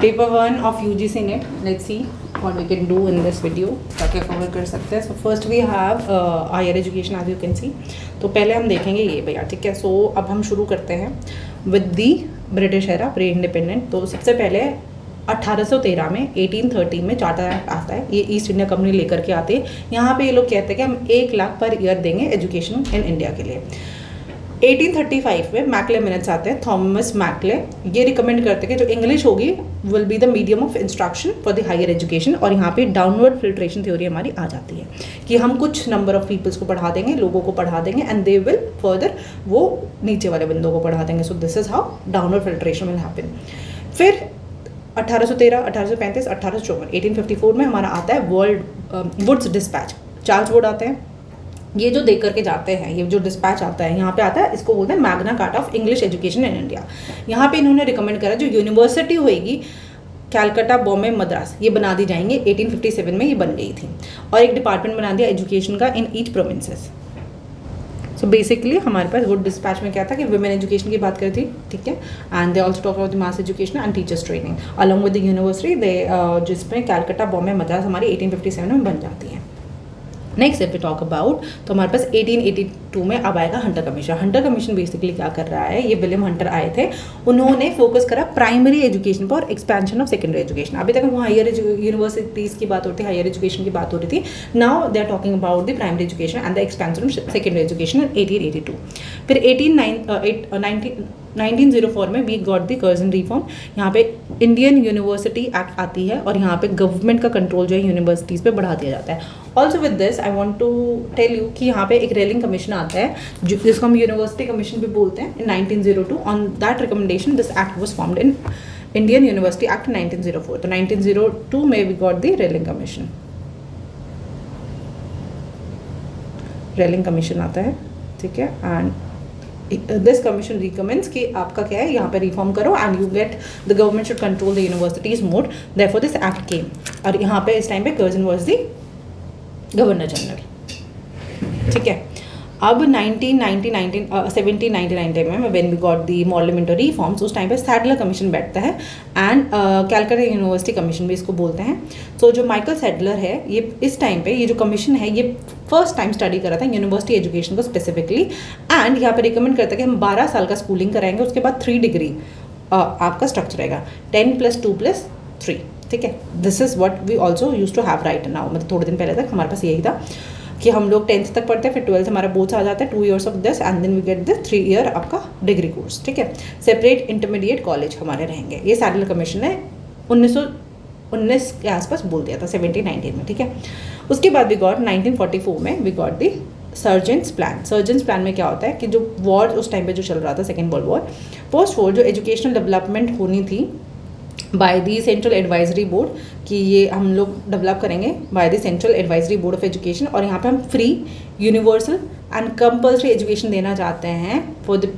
Paper 1 of UGC net, let's see what we can do in this video, क्या क्या cover कर सकते हैं। So first we have higher education as you can see. तो पहले हम देखेंगे ये भैया, ठीक है। सो अब हम शुरू करते हैं with the British era, pre independent. तो सबसे पहले 1813 में 1813 में चार्टर एक्ट आता है, ये ईस्ट इंडिया कंपनी लेकर के आते हैं। यहाँ पे ये लोग कहते हैं कि हम 1 लाख पर ईयर देंगे एजुकेशन इन इंडिया के लिए। 1835 में मैकले मिनट्स आते हैं, थॉमस मैकले ये रिकमेंड करते हैं कि जो इंग्लिश होगी will be the medium of instruction for the higher education. और यहाँ पे डाउनवर्ड फिल्ट्रेशन थ्योरी हमारी आ जाती है कि हम कुछ नंबर ऑफ पीपल्स को पढ़ा देंगे, लोगों को पढ़ा देंगे, एंड दे विल फर्दर वो नीचे वाले बंदों को पढ़ा देंगे। So this is how downward filtration will happen. फिर 1813, 1835, 1854, 1854 में हमारा आता है वर्ल्ड वुड्स डिस्पैच। चार्ल्स वुड आते हैं, ये जो दे करके जाते हैं, ये जो डिस्पैच आता है यहाँ पे आता है, इसको बोलते हैं Magna carta of English education in India. यहाँ पे इन्होंने रिकमेंड करा जो यूनिवर्सिटी होएगी कैलकाटा, बॉम्बे, मद्रास, ये बना दी जाएंगे। 1857 में ये बन गई थी और एक डिपार्टमेंट बना दिया एजुकेशन का in each provinces. So basically हमारे पास वुड डिस्पैच में क्या था कि वुमेन एजुकेशन की बात करी थी, ठीक है। And they also talk about the mass education and teachers training along with the university, they जिसमें कैलकाटा, बॉम्बे, मद्रास हमारी 1857 में बन जाती है। Next if we talk about, तो हमारे पास 1882 में अब आएगा Hunter commission. Hunter commission basically क्या कर रहा है, ये विलियम हंटर आए थे, उन्होंने फोकस करा प्राइमरी एजुकेशन पर और एक्सपेंशन ऑफ सेकेंडरी एजुकेशन। अभी तक वहाँ हायर यूनिवर्सिटीज़ की बात होती है, हायर एजुकेशन की बात हो रही थी। Now they are talking about the primary education and the expansion of secondary education in 1882। फिर 1904 में we got the Curzon reform. यहाँ पे इंडियन यूनिवर्सिटी एक्ट आती है और यहाँ पे गवर्नमेंट का कंट्रोल जो है यूनिवर्सिटीज़ पे बढ़ा दिया जाता है। Also with this I want to tell you कि यहाँ पे एक रेलिंग कमीशन आता है जिसको हम यूनिवर्सिटी कमीशन भी बोलते हैं, in 1902। On that recommendation this act was formed in Indian university act 1904। तो 1902 में वी गॉट द रेलिंग कमीशन। रेलिंग कमीशन आता है, ठीक है। एंड दिस कमीशन रिकमेंड्स कि आपका क्या है, यहाँ पे रिफॉर्म करो and you get the government should control the universities more, therefore this act came. और यहाँ पे इस टाइम पे Curzon was the governor general, ठीक है। अब 1799 में when we got the parliamentary reforms, उस टाइम पे सैडलर कमीशन बैठता है एंड कैलकाटा यूनिवर्सिटी कमीशन भी इसको बोलते हैं। सो जो माइकल सैडलर है, ये इस टाइम पे ये जो कमीशन है ये फर्स्ट टाइम स्टडी करा था यूनिवर्सिटी एजुकेशन को स्पेसिफिकली, एंड यहाँ पे रिकमेंड करता है कि हम 12 साल का स्कूलिंग कराएंगे, उसके बाद 3 डिग्री आपका स्ट्रक्चर रहेगा, 10 + 2 + 3, ठीक है। This is what we also use to have right now. मतलब थोड़े दिन पहले तक हमारे पास यही था कि हम लोग 10th तक पढ़ते हैं, फिर 12th हमारा बोर्ड्स आ जाता है, 2 years of this and then we get the 3 year आपका डिग्री कोर्स, ठीक है। सेपरेट इंटरमीडिएट कॉलेज हमारे रहेंगे। ये सैडलर कमीशन ने 1919 के आसपास बोल दिया था, 1719 में, ठीक है। उसके बाद वी गॉट 1944 में we got the Sargent's plan. Sargent's plan में क्या होता है कि जो वॉर उस टाइम पे जो चल रहा था, second world war, post war जो एजुकेशनल डेवलपमेंट होनी थी by the central advisory board, कि ये हम लोग डेवलप करेंगे by the central advisory board of education. और यहाँ पे हम free, universal and compulsory education देना चाहते हैं for the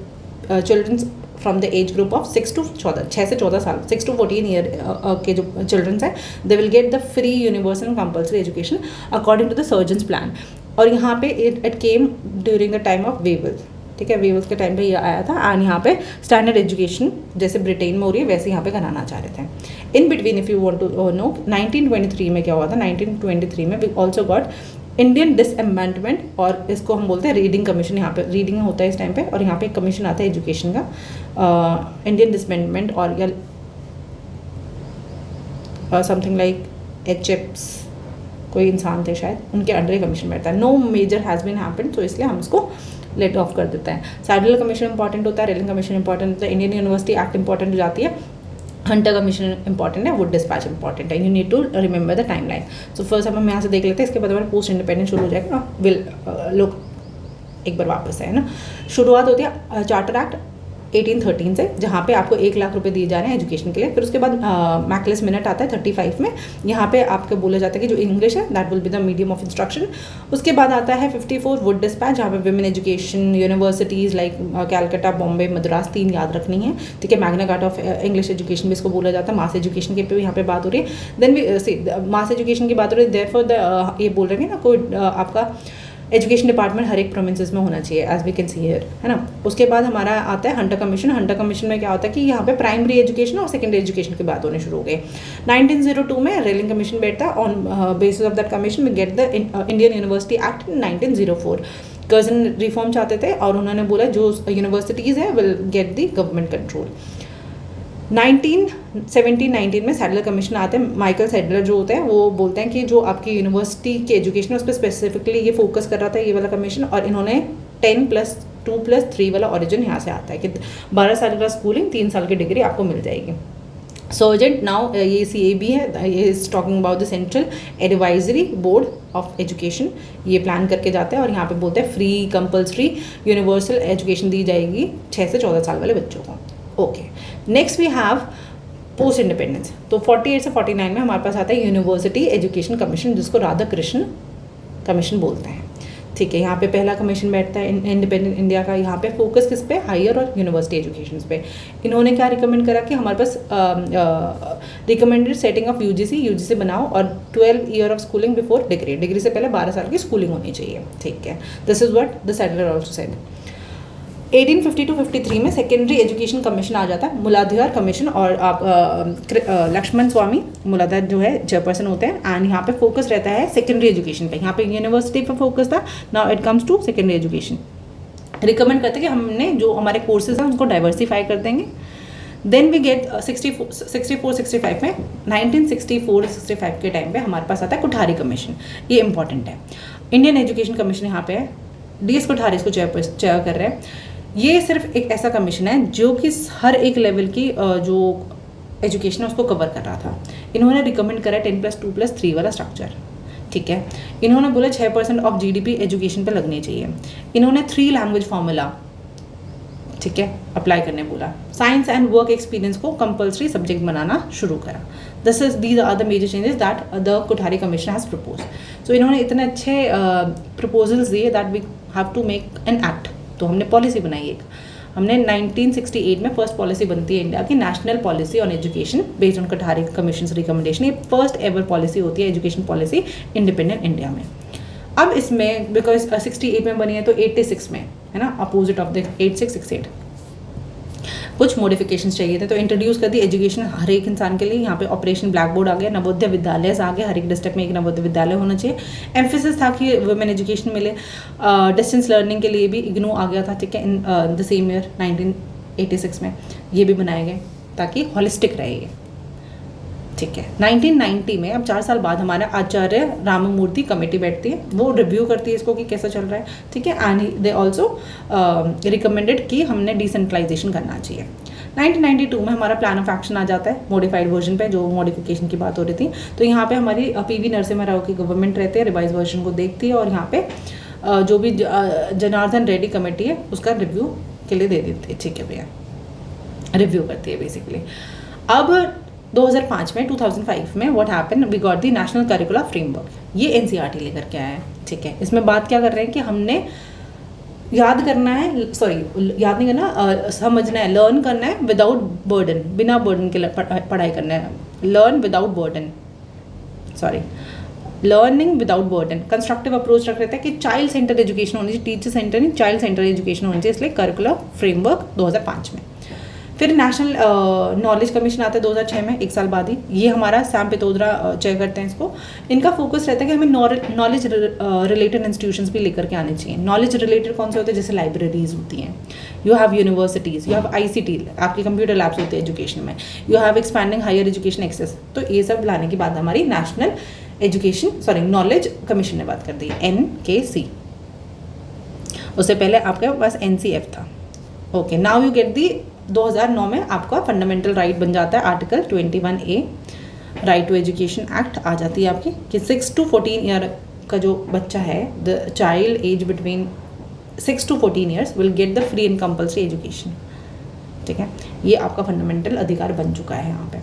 childrens from the age group of 6 to 14, 6 से 14 साल, 6 to 14 ईयर के जो चिल्ड्रंस हैं, they will get the free, universal and compulsory education according to the Sargent's plan. और यहाँ पे it came during the time of Wavell's, ठीक है। वेवल्स के टाइम पे ये आया था एंड यहाँ पे स्टैंडर्ड एजुकेशन जैसे ब्रिटेन में हो रही है वैसे यहाँ पे कराना चाह रहे थे। In between if you want to know, 1923 में क्या हुआ था, 1923 में वी ऑल्सो गॉट इंडियन डिसएमेंडमेंट, और इसको हम बोलते हैं रीडिंग कमीशन। यहाँ पे रीडिंग होता है इस टाइम पे, और यहाँ पे एक कमीशन आता है एजुकेशन का, इंडियन डिसएमेंडमेंट और या समथिंग लाइक HFs, कोई इंसान थे शायद, उनके अंडर कमीशन बैठता है। No major has been happened, तो इसलिए हम इसको लेट ऑफ कर देता है। सैडलर कमीशन इंपॉर्टेंट होता है, रेलिंग कमीशन इंपॉर्टेंट होता है, इंडियन यूनिवर्सिटी एक्ट इंपॉर्टेंट हो जाती है, हंटर कमीशन इंपॉर्टेंट है, वुड डिस्पैच इंपॉर्टेंट है। You need to remember the timeline. So first हम यहाँ से देख लेते हैं, इसके बाद हमारा पोस्ट इंडिपेंडेंट शुरू हो जाएगा। विल लोग एक बार वापस है ना, शुरुआत होती है चार्टर एक्ट 1813 से, जहाँ पे आपको 1 लाख रुपए दिए जा रहे हैं एजुकेशन के लिए। फिर उसके बाद मैकलेस मिनट आता है 35 में, यहाँ पे आपको बोला जाता है कि जो इंग्लिश है that will be the medium of instruction. उसके बाद आता है 54 वुड डिस्पैच, जहाँ पे women education, universities like Calcutta, Bombay, Madras 3 याद रखनी है, ठीक है। Magna carta of English education भी इसको बोला जाता है। मास एजुकेशन के पे यहाँ पे बात हो रही है। Then we see mass education की बात हो रही है, देयरफॉर ये बोल रहे हैं ना, कोई आपका एजुकेशन डिपार्टमेंट हर एक प्रोविंसेस में होना चाहिए, as we can see here, है ना। उसके बाद हमारा आता है हंटर कमीशन। हंटर कमीशन में क्या होता है कि यहाँ पे प्राइमरी एजुकेशन और सेकेंडरी एजुकेशन की बात होने शुरू हो गई। 1902 में रेलिंग कमीशन बैठता है। On basis of that commission we get the Indian university act 1904। Curzon reform चाहते थे और उन्होंने बोला जो यूनिवर्सिटीज़ है will get the government control. 1919 में सैडलर कमीशन आते हैं। माइकल सैडलर जो होते हैं वो बोलते हैं कि जो आपकी यूनिवर्सिटी की एजुकेशन है उस पर स्पेसिफिकली ये फोकस कर रहा था ये वाला कमीशन, और इन्होंने 10+2+3 वाला ओरिजिन यहाँ से आता है कि 12 साल का स्कूलिंग, 3 साल की डिग्री आपको मिल जाएगी। सर्जेंट नाउ ये CAB है, ये is talking about the central advisory board of education. ये प्लान करके जाता है और यहाँ पे बोलते हैं फ्री कंपल्सरी यूनिवर्सल एजुकेशन दी जाएगी 6 से 14 साल वाले बच्चों को। Okay, next we have post independence. तो 48 से 49 में हमारे पास आता है यूनिवर्सिटी एजुकेशन कमीशन, जिसको राधा कृष्ण कमीशन बोलते हैं। ठीक है, यहाँ पे पहला कमीशन बैठता है इंडिपेंडेंट इंडिया का। यहाँ पे फोकस किस पे, हायर और यूनिवर्सिटी एजुकेशन पे। इन्होंने क्या रिकमेंड करा कि हमारे पास रिकमेंडेड सेटिंग ऑफ यूजीसी बनाओ और 12 year of schooling before degree, degree से पहले 12 साल की स्कूलिंग होनी चाहिए। ठीक है, this is what the Sadler also said. 1852-53 में सेकेंडरी एजुकेशन कमीशन आ जाता है, मूलाधार कमीशन, और आप लक्ष्मण स्वामी मूलाधार जो है चेयरपर्सन होते हैं। एंड यहाँ पे फोकस रहता है सेकेंडरी एजुकेशन पे। यहाँ पे यूनिवर्सिटी पे फोकस था, now it comes to secondary education. Recommend करते हैं कि हमने जो हमारे कोर्सेज हैं उनको डाइवर्सिफाई कर देंगे। देन वी गेट 64-65 में 1964-65 के टाइम पे हमारे पास आता है कोठारी कमीशन। ये इंपॉर्टेंट है। इंडियन एजुकेशन कमीशन यहाँ पे है, DS कोठारी इसको चेयर कर रहे हैं। ये सिर्फ एक ऐसा कमीशन है जो कि हर एक लेवल की जो एजुकेशन है उसको कवर कर रहा था। इन्होंने रिकमेंड करा 10+2+3 वाला स्ट्रक्चर। ठीक है, इन्होंने बोला 6% ऑफ GDP एजुकेशन पे लगनी चाहिए। इन्होंने 3 लैंग्वेज फार्मूला, ठीक है, अप्लाई करने बोला। साइंस एंड वर्क एक्सपीरियंस को कंपल्सरी सब्जेक्ट बनाना शुरू करा। These are the major changes that the Kothari commission has propose. सो इन्होंने इतने अच्छे प्रपोजल्स दिए that we have to make an act. तो हमने पॉलिसी बनाई एक। हमने 1968 में फर्स्ट पॉलिसी बनती है इंडिया की, national policy on education based on Kothari commission recommendation. ये फर्स्ट एवर पॉलिसी होती है एजुकेशन पॉलिसी इंडिपेंडेंट इंडिया में। अब इसमें बिकॉज 68 में बनी है तो 86 में है ना, अपोजिट ऑफ द 86-68 कुछ मॉडिफिकेशंस चाहिए थे, तो इंट्रोड्यूस कर दी एजुकेशन हर एक इंसान के लिए। यहाँ पे ऑपरेशन ब्लैक बोर्ड आ गया, नवोदय विद्यालय आ गया, हर एक डिस्ट्रिक्ट में एक नवोदय विद्यालय होना चाहिए। एम्फेसिस था कि वुमेन एजुकेशन मिले। डिस्टेंस लर्निंग के लिए भी इग्नू आ गया था, ठीक है, इन द सेम ईयर 1986 में ये भी बनाए गए ताकि हॉलिस्टिक रहे ये। ठीक है, 1990 में अब 4 साल बाद हमारा आचार्य राममूर्ति कमेटी बैठती है, वो रिव्यू करती है इसको कि कैसा चल रहा है। ठीक है, एंड दे ऑल्सो रिकमेंडेड कि हमने डिसेंट्रलाइजेशन करना चाहिए। 1992 में हमारा प्लान ऑफ एक्शन आ जाता है मॉडिफाइड वर्जन पे, जो मॉडिफिकेशन की बात हो रही थी। तो यहाँ पे हमारी PV नरसिम्हा राव की गवर्नमेंट रहती है, रिवाइज वर्जन को देखती है और यहाँ पे जो भी जनार्दन रेड्डी कमेटी है उसका रिव्यू के लिए दे देती है। ठीक है भैया, रिव्यू करती है बेसिकली। अब 2005 में what happen, we got the national curriculum framework. ये NCERT लेकर के आया है। ठीक है, इसमें बात क्या कर रहे हैं कि हमने याद करना है, याद नहीं करना, समझना है, लर्न करना है विदाउट बर्डन, बिना बर्डन के पढ़ाई करना है। Learn without burden, learning without burden. Constructive approach रख रहता है कि चाइल्ड सेंटर एजुकेशन होनी चाहिए, टीचर सेंटर नहीं, चाइल्ड सेंटर एजुकेशन होनी चाहिए, इसलिए करिकुलम फ्रेमवर्क 2005 में। फिर नेशनल नॉलेज कमीशन आता है 2006 में, 1 साल बाद ही। ये हमारा सैम पितोद्रा चेयर करते हैं इसको। इनका फोकस रहता है कि हमें नॉलेज रिलेटेड इंस्टीट्यूशंस भी लेकर के आने चाहिए। नॉलेज रिलेटेड कौन से होते हैं, जैसे लाइब्रेरीज होती हैं, you have universities, you have ICT, आपके कंप्यूटर लैब्स होते हैं एजुकेशन में, you have expanding higher education access. तो ये सब लाने की बात हमारी नेशनल नॉलेज कमीशन ने बात कर दी, NKC। उससे पहले आपके पास NCF था। Okay, now you get the 2009 में आपका फंडामेंटल राइट बन जाता है article 21A, right to education act आ जाती है आपकी कि 6 to 14 ईयर का जो बच्चा है, the child age between 6 to 14 years will get the free and compulsory education. ठीक है, ये आपका फंडामेंटल अधिकार बन चुका है। यहाँ पे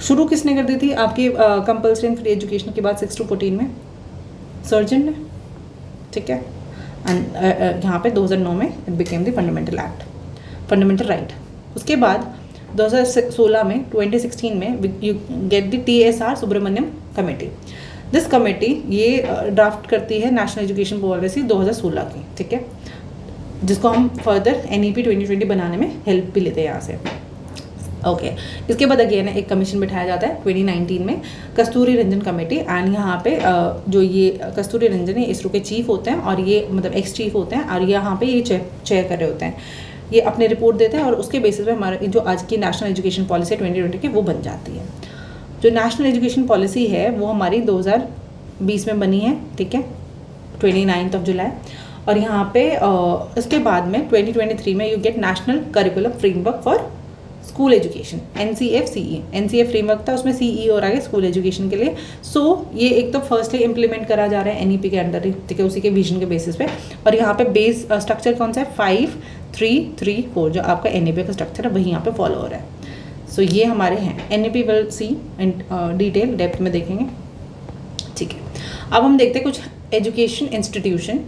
शुरू किसने कर दी थी आपकी कंपल्सरी एंड फ्री एजुकेशन की बात 6 to 14 में? सर्जन ने। ठीक है, एंड यहाँ पे 2009 में it became the fundamental act, fundamental right. उसके बाद 2016 में 2016 में you get the TSR Subramanian committee. This committee ये ड्राफ्ट करती है नेशनल एजुकेशन पॉलिसी 2016 की, ठीक है, जिसको हम फर्दर NEP 2020 बनाने में हेल्प भी लेते हैं यहाँ से। ओके इसके बाद अगेन एक कमीशन बिठाया जाता है 2019 में, कस्तूरी रंजन कमेटी। एंड यहाँ पे जो ये कस्तूरी रंजन है इसरो के चीफ होते हैं, और ये मतलब एक्स चीफ होते हैं, और यहाँ पे ये चेयर कर रहे होते हैं। ये अपने रिपोर्ट देते हैं और उसके बेसिस पे हमारे जो आज की नेशनल एजुकेशन पॉलिसी 2020 की वो बन जाती है। जो नेशनल एजुकेशन पॉलिसी है वो हमारी 2020 में बनी है, ठीक है, 29 जुलाई। और यहाँ पे इसके बाद में 2023 में you gate national curriculum framework for school education, NCF-CE। NCF framework था, उसमें CE और आगे स्कूल एजुकेशन के लिए। ये एक तो फर्स्टली इम्प्लीमेंट करा जा रहा है NEP के अंडर, ठीक है, उसी के विजन के बेसिस पे। और यहाँ पे बेस स्ट्रक्चर कौन सा है, 5, 3, 3, 4 जो आपका NEP का स्ट्रक्चर है वही यहाँ पे फॉलो हो रहा है। ये हमारे हैं, NEP will see in detail depth में देखेंगे, ठीक है। अब हम देखते हैं कुछ एजुकेशन इंस्टीट्यूशन,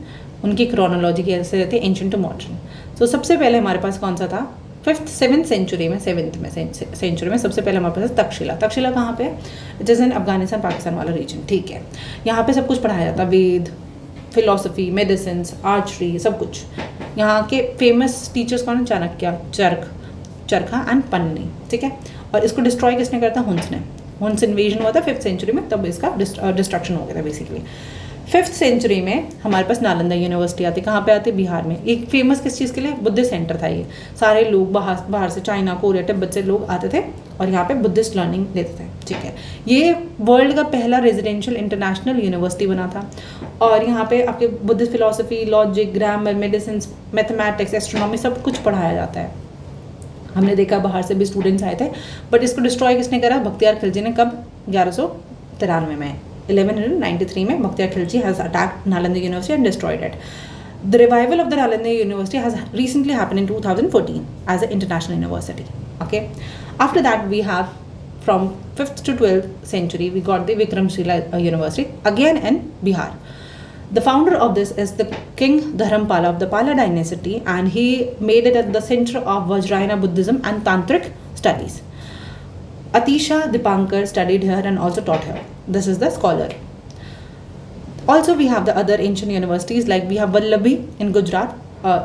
उनकी क्रोनोलॉजी कैसे रहती है एंशिएंट टू मॉडर्न। सबसे पहले हमारे पास कौन सा था, 7th सेंचुरी में सबसे पहले हमारे पास तक्षशिला। तक्षशिला कहाँ पे है, it is in Afghanistan Pakistan वाला रीजन, ठीक है। यहाँ पे सब कुछ पढ़ाया जाता, वेद, फिलोसफी, मेडिसिन, आर्चरी, सब कुछ। यहाँ के फेमस टीचर्स कौन है, चाणक्य, चरखा एंड पन्नी, ठीक है। और इसको डिस्ट्रॉय किसने करता, हुन्स ने। हुन्स इन्वेजन हुआ था 5th सेंचुरी में, तब इसका डिस्ट्रक्शन हो गया था बेसिकली। 5th सेंचुरी में हमारे पास नालंदा यूनिवर्सिटी आती, कहाँ पे आती, बिहार में। एक फेमस किस चीज़ के लिए, बुद्धिस्ट सेंटर था ये। सारे लोग बाहर से, चाइना, कोरिया, तिब्बत से लोग आते थे और यहाँ पे बुद्धिस्ट लर्निंग लेते थे, ठीक है। ये वर्ल्ड का पहला रेजिडेंशियल इंटरनेशनल यूनिवर्सिटी बना था। और यहाँ पे आपके Buddhist philosophy, logic, grammar, medicine, mathematics, astronomy सब कुछ पढ़ाया जाता है। हमने देखा बाहर से भी स्टूडेंट्स आए थे, बट इसको डिस्ट्रॉय किसने करा, बख्तियार खिलजी ने। कब, 1193 में, 1193 में Bakhtiyar Khilji has attacked Nalanda University and destroyed it. The revival of the Nalanda University has recently happened in 2014 as an international university. Okay. After that, we have from 5th to 12th century, we got the Vikramshila University again in Bihar. The founder of this is the King Dharampala of the Pala dynasty, and he made it at the center of Vajrayana Buddhism and Tantric studies. Atisha Dipankar studied here and also taught here. This is the scholar. Also, we have the other ancient universities, like we have Vallabhi in Gujarat.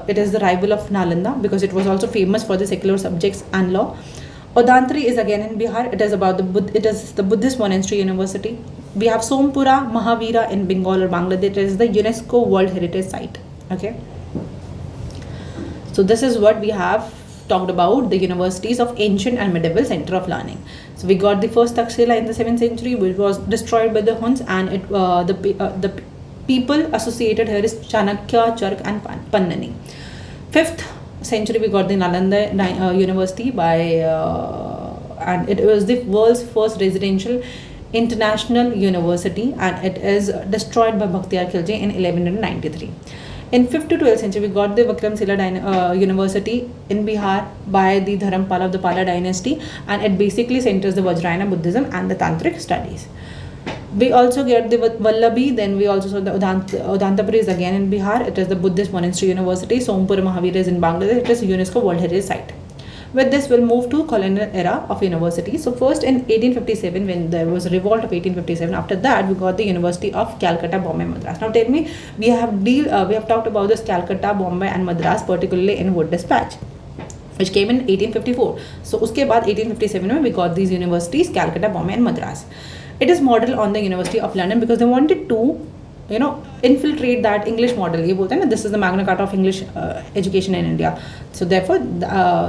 It is the rival of Nalanda because it was also famous for the secular subjects and law. Odantri is again in Bihar. It is the Buddhist monastery university. We have Sompura Mahavira in Bengal or Bangladesh. It is the UNESCO World Heritage Site. Okay. So this is what we have talked about, the universities of ancient and medieval center of learning. So we got the first Takshila in the 7th century, which was destroyed by the Huns, and the people associated here is Chanakya, Chark and Pannani. 5th century we got the Nalanda University and it was the world's first residential international university, and it is destroyed by Bhaktiyar Khilji in 1193. In 5th to 12th century, we got the Vikramshila University in Bihar by the Dharampala of the Pala dynasty, and it basically centers the Vajrayana Buddhism and the Tantric studies. We also get the Vallabhi, then we also saw the Udantapuri is again in Bihar. It is the Buddhist monastery university. Sompura Mahavira is in Bangladesh. It is a UNESCO World Heritage Site. With this, we'll move to colonial era of universities. So first in 1857, when there was a revolt of 1857, after that we got the University of Calcutta, Bombay, Madras. Now tell me, we have talked about this Calcutta, Bombay and Madras, particularly in Wood Dispatch, which came in 1854. So uske baad 1857 mein we got these universities, Calcutta, Bombay and Madras. It is modeled on the University of London because they wanted to infiltrate that English model. ये बोलते हैं ना, this is the Magna Carta of English education in India. So therefore,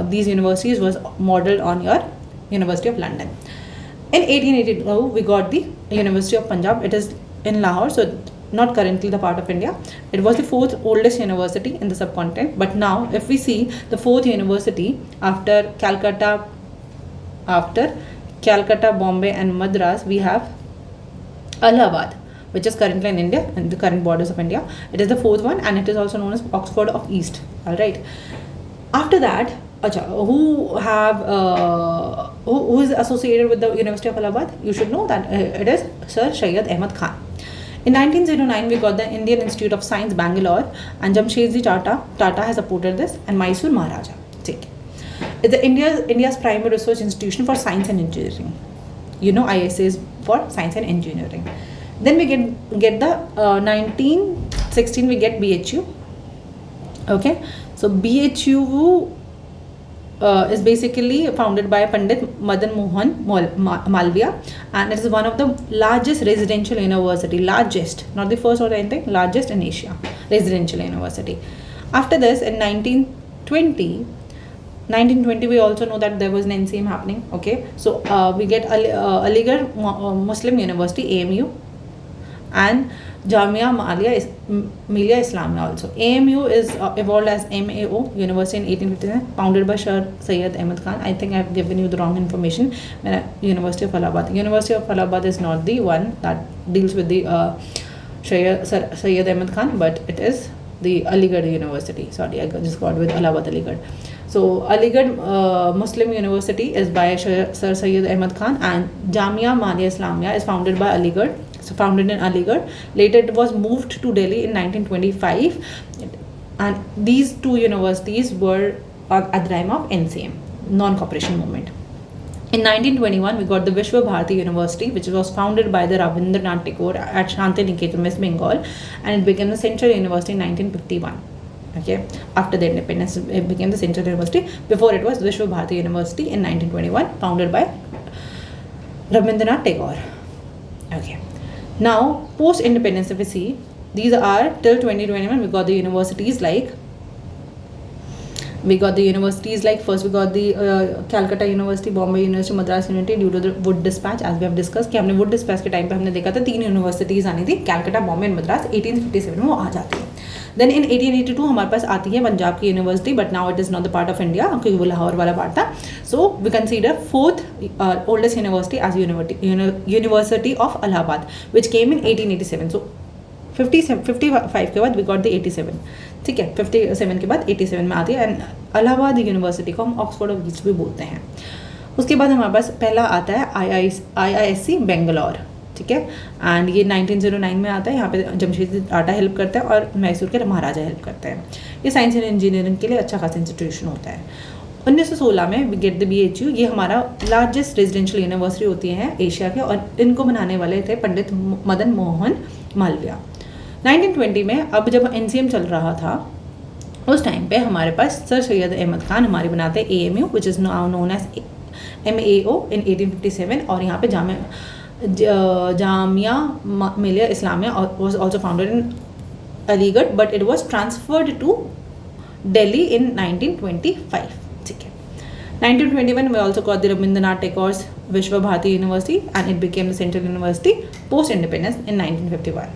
these universities was modeled on your University of London. In 1882, we got the University of Punjab. It is in Lahore, so not currently the part of India. It was the 4th oldest university in the subcontinent. But now, if we see the 4th university after Calcutta, Bombay and Madras, we have Allahabad, which is currently in India, in the current borders of India. It is the 4th one, and it is also known as Oxford of East. All right. After that, who is associated with the University of Allahabad? You should know that it is Sir Syed Ahmad Khan. In 1909, we got the Indian Institute of Science, Bangalore, and Jamshedji Tata has supported this, and Mysore Maharaja. It's the India's primary research institution for science and engineering. ISA is for science and engineering. Then we get the 1916 we get BHU. Okay, so BHU is basically founded by Pandit Madan Mohan Malviya, and it is one of the largest residential university, largest, not the first or anything, largest in Asia, residential university. After this, in 1920 we also know that there was an NCM happening. Okay, so we get Aligarh Muslim University, AMU, and Jamia Millia Islamia also. AMU is evolved as MAO, University in 1859, founded by Sir Syed Ahmad Khan. I think I have given you the wrong information. University of Allahabad. University of Allahabad is not the one that deals with the Sir Syed Ahmad Khan, but it is the Aligarh University. Sorry, I just got with Allahabad Aligarh. So Aligarh Muslim University is by Sir Syed Ahmad Khan, and Jamia Millia Islamia is founded by Aligarh. So founded in Aligarh. Later it was moved to Delhi in 1925, and these two universities were at the time of NCM, non-cooperation movement. In 1921 we got the Vishwa Bharati University, which was founded by the Rabindranath Tagore at Shantiniketan, West Bengal, and it became the Central University in 1951. Okay, after the independence it became the Central University. Before it was Vishwa Bharati University in 1921, founded by Rabindranath Tagore. Okay. Now, post-independence, if we see, these are till 2021, we got the universities like first we got the Calcutta University, Bombay University, Madras University, due to the Wood Dispatch, as we have discussed कि हमने Wood Dispatch के time पे हमने देखा था 3 universities आनी थी, Calcutta, Bombay and Madras. 1857 में वो आ जाती है. देन इन 1882 हमारे पास आती है पंजाब की university, but now it is not the part of India, क्योंकि वो लाहौर वाला पार्ट था. So we consider 4th oldest university as university of Allahabad, which came in 1887. So 55 के बाद वी गॉट द 87. ठीक है, 57 के बाद 87 में आती है, एंड इलाहाबाद यूनिवर्सिटी को हम ऑक्सफोर्ड ऑफ ईस्ट भी बोलते हैं. उसके बाद हमारे पास पहला आता है IISc बेंगलोर. ठीक है, एंड ये 1909 में आता है. यहाँ पे जमशेद टाटा हेल्प करता है और मैसूर के महाराजा हेल्प करते हैं. ये साइंस एंड इंजीनियरिंग के लिए अच्छा खासा इंस्टीट्यूशन होता है. 1916 में वी गेट द BHU. ये हमारा लार्जेस्ट रेजिडेंशियल यूनिवर्सिटी होती है एशिया के, और इनको बनाने वाले थे पंडित मदन मोहन मालविया. 1920 में अब जब NCM चल रहा था, उस टाइम पे हमारे पास सर सैयद अहमद खान हमारे बनाते हैं AMU, which is now known as MAO in 1857. और यहाँ पे Jamia Millia Islamia was also founded in Aligarh, but it was transferred to Delhi in 1925. ठीक है, 1921 we also got the Rabindranath Tagore's Vishwa Bharati University, and it became the Central University post independence in 1951.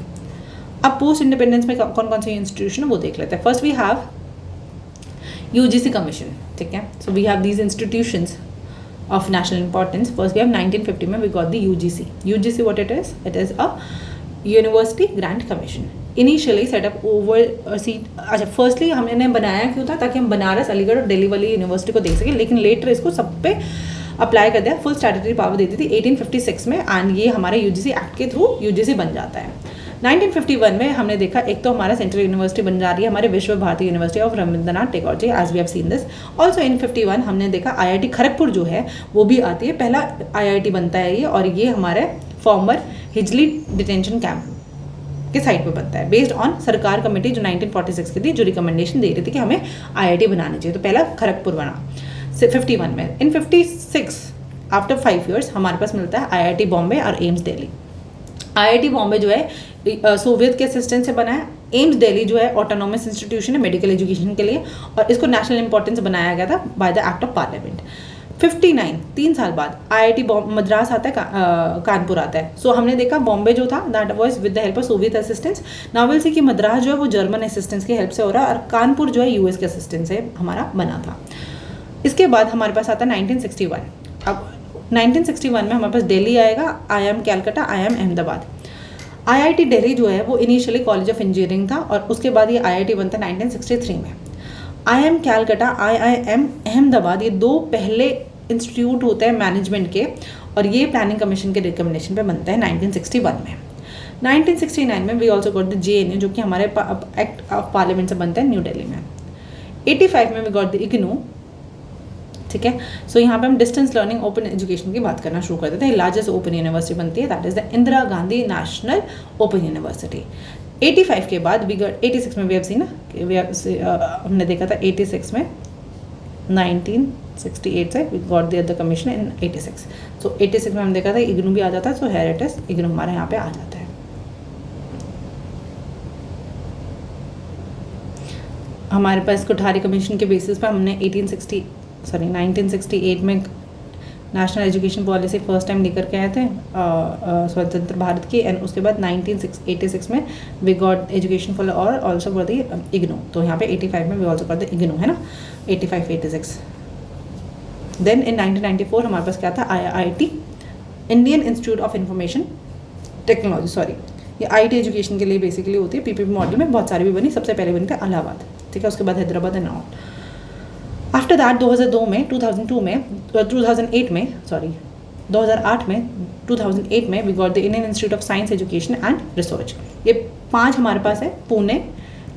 अब post independence में कौन कौन से institution है वो देख लेते हैं. First we have UGC commission. ठीक है, so we have these institutions of national importance. First we have 1950 में we got the UGC. UGC what it is? It is a University Grant Commission. Initially set up over अच्छा firstly हमने बनाया क्यों था, ताकि हम बनारस, अलीगढ़ और दिल्ली वाली यूनिवर्सिटी को देख सकें, लेकिन लेटर इसको सब पे अप्लाई कर दिया. फुल स्टैट्यूटरी पावर देती थी 1856 में, एंड ये हमारे UGC एक्ट के थ्रू UGC बन जाता है. 1951 में हमने देखा एक तो हमारा सेंट्रल यूनिवर्सिटी बन जा रही है हमारे Vishwa Bharati university of Rabindranath Tagore ji, as we have seen this. Also in 51 हमने देखा IIT खड़गपुर जो है वो भी आती है. पहला IIT बनता है ये, और ये हमारे फॉर्मर हिजली डिटेंशन कैंप के साइड पे बनता है, बेस्ड ऑन सरकार कमेटी जो 1946 की थी, जो रिकमेंडेशन दे रही थी कि हमें IIT बनानी चाहिए. तो पहला खड़गपुर बना 51 में. इन 56 आफ्टर 5 years हमारे पास मिलता है IIT बॉम्बे और एम्स दिल्ली. IIT बॉम्बे जो है सोवियत के असिस्टेंस से बना है. एम्स दिल्ली जो है ऑटोनॉमस इंस्टीट्यूशन है मेडिकल एजुकेशन के लिए, और इसको नेशनल इंपॉर्टेंस बनाया गया था by the act of parliament. 59 3 साल बाद IIT मद्रास आता है, कानपुर आता है. सो हमने देखा बॉम्बे जो था that was with the help of Soviet assistance. Now will see कि मद्रास जो है वो जर्मन असिस्टेंस की हेल्प से हो रहा है, और कानपुर जो है US के असिस्टेंस से हमारा बना था. इसके बाद हमारे पास आता है 1961. अब 1961 में हमारे पास दिल्ली आएगा, IIM Calcutta, IIM Ahmedabad. IIT Delhi जो है वो इनिशियली कॉलेज ऑफ इंजीनियरिंग था, और उसके बाद ये IIT बनता है 1963 में. IIM कैलकटा, IIM अहमदाबाद, ये दो पहले इंस्टीट्यूट होते हैं मैनेजमेंट के, और ये प्लानिंग कमीशन के रिकमेंडेशन पे बनता है 1961 में. 1969 में we also got the JNU, जो कि हमारे एक्ट ऑफ पार्लियामेंट से बनता है न्यू दिल्ली में. 85 में वी गॉट द IGNOU, ठीक है। सो यहाँ पे हम डिस्टेंस लर्निंग ओपन एजुकेशन की बात करना शुरू कर देते हैं। लार्जेस्ट ओपन यूनिवर्सिटी बनती है, that is the Indira Gandhi national open university. 85 के बाद 86 में भी अब सी ना हमने देखा था 86 में 1968 से we got the other commission in 86। So 86 में हम देखा था इग्नू भी आ जाता है, so here it is IGNOU हमारे यहाँ पे आ जाता है। हमारे पास कोठारी कमीशन के बेसिस पर हमने 1968 में national education policy first time लेकर के आए थे स्वतंत्र भारत की, एंड उसके बाद 1986 में we got education for all also for the IGNOU. तो यहाँ पे 85 में we also got the IGNOU, है ना, 85-86। देन इन 1994 हमारे पास क्या था, IIT Indian institute of information technology, sorry ये IT एजुकेशन के लिए बेसिकली होती है। PPP मॉडल में बहुत सारी भी बनी, सबसे पहले बनी थी इलाहाबाद, ठीक है, उसके बाद Hyderabad and all. After that 2008 में we got the Indian institute of science education and research. ये 5 हमारे पास है, पुणे,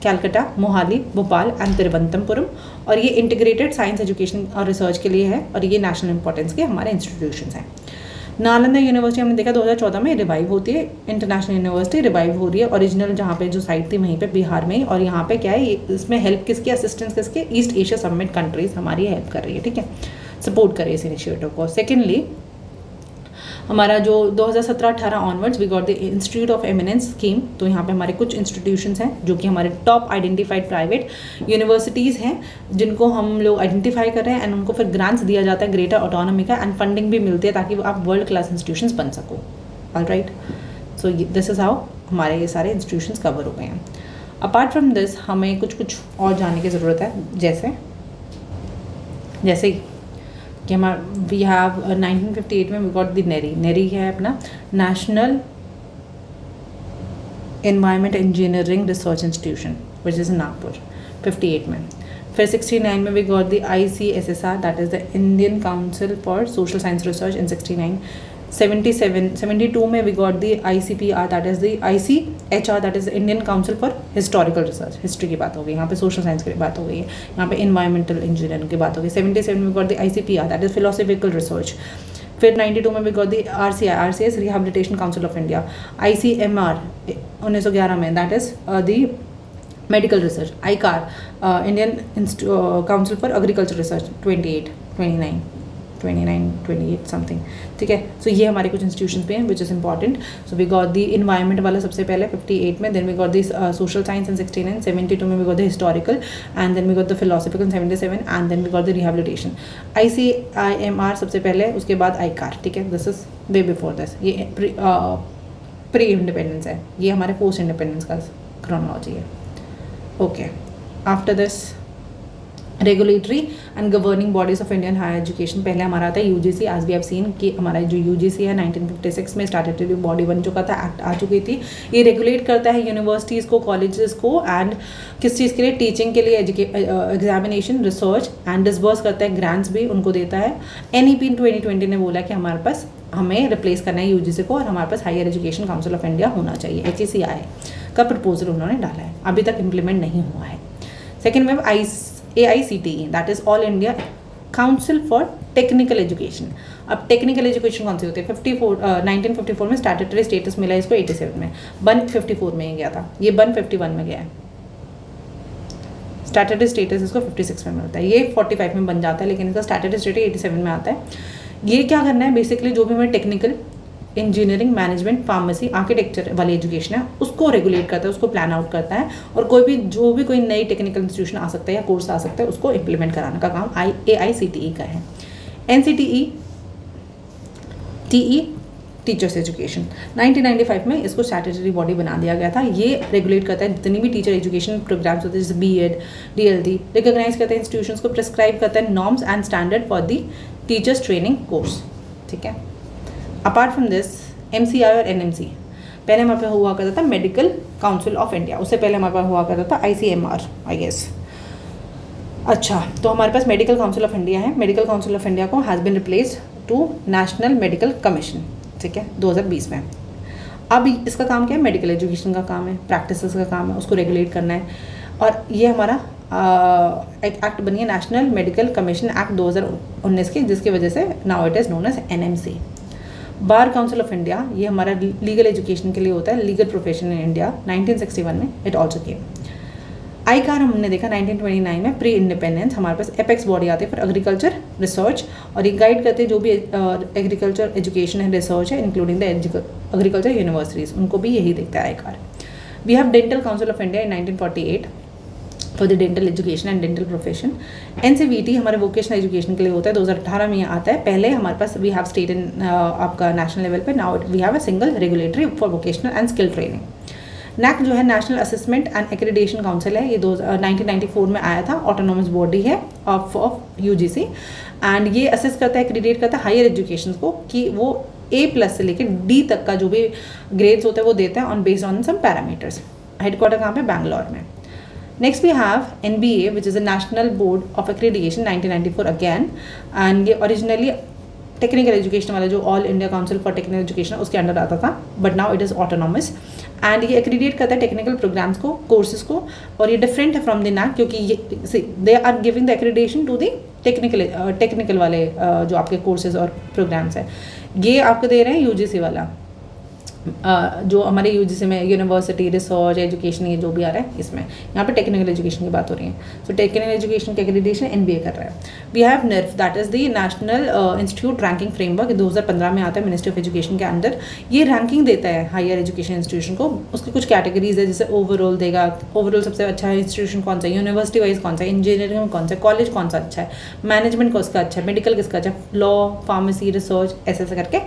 कैलकाटा, मोहाली, भोपाल एंड तिरुवनंतपुरम, और ये इंटीग्रेटेड साइंस एजुकेशन और रिसर्च के लिए है, और ये नेशनल इंपॉर्टेंस के हमारे इंस्टीट्यूशंस हैं। नालंदा यूनिवर्सिटी हमने देखा 2014 में रिवाइव होती है, इंटरनेशनल यूनिवर्सिटी रिवाइव हो रही है, ओरिजिनल जहाँ पे जो साइट थी वहीं पे बिहार में ही, और यहाँ पे क्या है, इसमें हेल्प किसकी, असिस्टेंस किसके, ईस्ट एशिया समिट कंट्रीज हमारी हेल्प कर रही है, ठीक है, सपोर्ट कर रही है इस इनिशिएटिव को। सेकेंडली हमारा जो 2017-18 onwards we got the institute of eminence scheme. तो यहाँ पे हमारे कुछ इंस्टीट्यूशंस हैं जो कि हमारे टॉप आइडेंटिफाइड प्राइवेट यूनिवर्सिटीज़ हैं, जिनको हम लोग आइडेंटिफाई कर रहे हैं, एंड उनको फिर ग्रांट्स दिया जाता है ग्रेटर ऑटोनॉमी का, एंड फंडिंग भी मिलती है ताकि आप वर्ल्ड क्लास इंस्टीट्यूशंस बन सको। Alright, so this is how हमारे ये सारे इंस्टीट्यूशंस कवर हो गए हैं। अपार्ट फ्रॉम दिस हमें कुछ और जानने की ज़रूरत है, जैसे कि हमारा वी हैव 1958 में वी गॉट द नेरी है अपना national environment engineering research institution which is in Nagpur 58 में। फिर 69 में we got the ICSSR that is the Indian council for social science research in 69। 72 में we got the ICPR that is the ICHR that is the Indian council for historical research, history की बात हो गई, यहाँ पे social science की बात हो गई है, यहाँ पे इन्वायरमेंटल इंजीनियरिंग की बात हो गई। 77 में we got the ICPR that is philosophical research. फिर 92 में we got the RCS rehabilitation council of India. ICMR 1911 में that is the medical research. ICAR Indian council for agriculture research 28 something, ठीक है। सो ये हमारे कुछ इंस्टीट्यूशंस पे हैं which is important. So we got the environment वाला सबसे पहले 58 में, then we got the social science in 69, 72 में we got the historical, and then we got the philosophical 77, and then we got the rehabilitation. ICIMR सबसे पहले, उसके बाद ICAR, ठीक है, this is way before this, ये प्री इंडिपेंडेंस है, ये हमारे पोस्ट इंडिपेंडेंस का क्रोनोलॉजी है। Okay, after this regulatory and governing bodies of Indian higher education. पहले हमारा आता है UGC, as we have seen कि हमारा जो UGC है 1956 में स्टैट्यूटरी बॉडी बन चुका था, एक्ट आ चुकी थी। ये रेगुलेट करता है यूनिवर्सिटीज़ को, कॉलेजेस को, एंड किस चीज़ के लिए, टीचिंग के लिए, एग्जामिनेशन, रिसर्च, एंड डिसबर्स करता है, ग्रांट्स भी उनको देता है। NEP 2020 ने बोला कि हमारे पास हमें रिप्लेस करना है UGC को, और हमारे पास higher education council of India होना चाहिए। HECI का प्रपोजल उन्होंने डाला है, अभी तक इम्प्लीमेंट नहीं हुआ है। सेकेंड में AICTE that is all India council for technical education. अब टेक्निकल एजुकेशन कौन सी होती है, 1954 में स्टैट्यूटरी स्टेटस मिला इसको, 87 में बन 54 में ही गया था, ये बन 51 में गया है। स्टैट्यूटरी स्टेटस इसको 56 में मिलता है, ये 45 में बन जाता है, लेकिन इसका स्टैट्यूटरी स्टेटस 87 में आता है। ये क्या करना है बेसिकली, जो भी हमें technical, engineering, management, pharmacy, architecture वाली एजुकेशन है उसको रेगुलेट करता है, उसको प्लान आउट करता है, और कोई नई टेक्निकल इंस्टीट्यूशन आ सकता है या कोर्स आ सकता है, उसको इम्प्लीमेंट कराने का काम AICTE का है। NCTE टीचर्स एजुकेशन 1995 में इसको स्टैट्यूटरी बॉडी बना दिया गया था। ये रेगुलेट करता है जितनी भी टीचर एजुकेशन प्रोग्राम्स होते हैं, जैसे BEd, DLD, रिकॉग्नाइज करता है इंस्टीट्यूशंस को, प्रिस्क्राइब करता है norms and standard for the teachers training course, ठीक है। अपार्ट फ्रॉम दिस MCI और NMC, पहले हमारे पास हुआ करता था मेडिकल काउंसिल ऑफ इंडिया, उससे पहले हमारे पास हुआ करता था ICMR आई गेस। अच्छा, तो हमारे पास मेडिकल काउंसिल ऑफ इंडिया है। मेडिकल काउंसिल ऑफ इंडिया को has been replaced to national medical commission, ठीक है, 2020 में। अब इसका काम क्या है, मेडिकल एजुकेशन का काम है, प्रैक्टिसेस का काम है, उसको रेगुलेट करना है, और ये हमारा एक एक्ट बनी है नेशनल मेडिकल कमीशन एक्ट 2019 की, जिसकी वजह से now it is known as NMC। Bar council of India, ये हमारा लीगल एजुकेशन के लिए होता है, लीगल प्रोफेशन इन इंडिया, 1961 में इट ऑल्सो केम। ICAR हमने देखा 1929 में, प्री इंडिपेंडेंस हमारे पास एपेक्स बॉडी आती है फॉर एग्रीकल्चर रिसर्च, और ये गाइड करते हैं जो भी एग्रीकल्चर एजुकेशन है, रिसर्च है, इंक्लूडिंग द एग्रीकल्चर यूनिवर्सिटीज़, उनको भी यही देखता है ICAR। We have dental council of India in 1948 for the dental education and dental profession. NCVT हमारे वोकेशनल एजुकेशन के लिए होता है, 2018 में ये आता है। पहले हमारे पास वी हैव स्टेट इन आपका नेशनल लेवल पे, now we have a single regulatory for vocational and skill training. NAC जो है national assessment and accreditation council है, ये 1994 में आया था, ऑटोनोमस बॉडी है ऑफ UGC, एंड ये असेस करता है, एक्रेडिट करता है हायर एजुकेशन को कि वो A+ से लेकर D तक का जो भी ग्रेड्स होते हैं वो देता है on based on some parameters. Headquarter कहाँ पे? बैंगलोर में। Next we have NBA which is a national board of accreditation 1994 again, and ये ओरिजिनली टेक्निकल एजुकेशन वाला जो all India council for technical education उसके अंडर आता था, but now it is autonomous, and ये एक्रेडिट करता है टेक्निकल प्रोग्राम्स को, कोर्सेज को, और ये डिफरेंट है फ्रॉम द NAC क्योंकि ये they are giving the accreditation to the technical वाले जो आपके कोर्सेज और प्रोग्राम्स है, ये आपको दे रहे हैं UGC वाला, जो हमारे UGC में यूनिवर्सिटी रिसर्च एजुकेशन ये जो भी आ रहा है इसमें, यहाँ पे टेक्निकल एजुकेशन की बात हो रही है। सो टेक्निकल एजुकेशन की एक्रेडिटेशन NBA कर रहा है। We have NIRF that is the national institute ranking framework, 2015 में आता है मिनिस्ट्री ऑफ एजुकेशन के अंदर। ये रैंकिंग देता है हायर एजुकेशन इंस्टीट्यूशन को, उसकी कुछ कैटेगरीज है, जैसे ओवरऑल देगा, ओवरऑल सबसे अच्छा है इंस्टीट्यूशन कौन सा है, यूनिवर्सिटी वाइज कौन सा है, इंजीनियरिंग में कौन सा है, कॉलेज कौन सा अच्छा है, मैनेजमेंट किसका अच्छा है, मेडिकल किसका अच्छा है, लॉ, फार्मेसी, रिसर्च, ऐसे ऐसे करके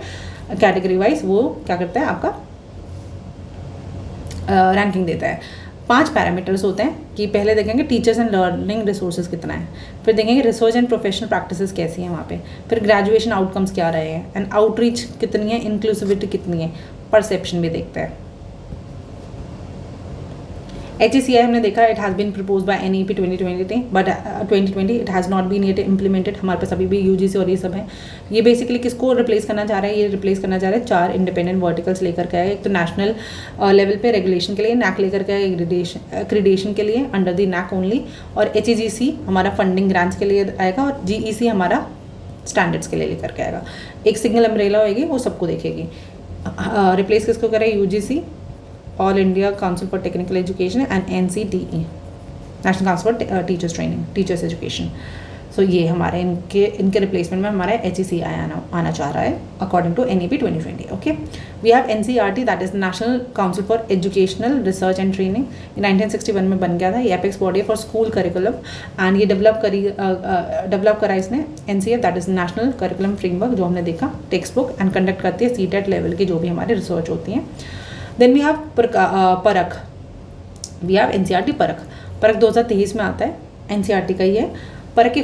कैटेगरी वाइज वो क्या करता है आपका रैंकिंग देता है। 5 पैरामीटर्स होते हैं कि पहले देखेंगे टीचर्स एंड लर्निंग रिसोर्सेज कितना है, फिर देखेंगे रिसर्च एंड प्रोफेशनल प्रैक्टिसेस कैसी हैं वहाँ पे, फिर ग्रेजुएशन आउटकम्स क्या रहे हैं, एंड आउटरीच कितनी है, इंक्लूसिविटी कितनी है, परसेप्शन भी देखते हैं। HECI हमने देखा, it has been propose by NEP 2020 but 2020 it has not been yet implemented. हमारे पास अभी भी UGC और ये सब है। ये बेसिकली किसको रिप्लेस करना चाह रहा है? ये रिप्लेस करना चाह रहा है 4 इंडिपेंडेंट वर्टिकल्स लेकर के आए। एक तो नेशनल लेवल पे रेगुलेशन के लिए NAC लेकर के आए, एक्रीडेशन के लिए अंडर द NAC ओनली, और HEGC हमारा फंडिंग ग्रांट्स के लिए आएगा, और GEC हमारा स्टैंडर्ड्स के लिए लेकर के आएगा। एक सिंगल अम्ब्रेला होगी, वो सबको देखेगी। रिप्लेस किसको करें? UGC, all India council for technical education, and NCTE, national council for teachers training, teachers education. So ये हमारे इनके रिप्लेसमेंट में हमारा HECI आना चाह रहा है according to NEP 2020। Okay, we have NCERT that is national council for educational research and training, 1961 में बन गया था। ये apex body for school curriculum, and ये डेवलप करा इसने NCF that is national curriculum framework, जो हमने देखा टेक्स्ट बुक, एंड कंडक्ट करती है CTET लेवल की जो भी हमारे रिसर्च होती हैं। देन वी हैव परख, वी हैव NCERT परख 2023 में आता है, NCERT का ही है। परख की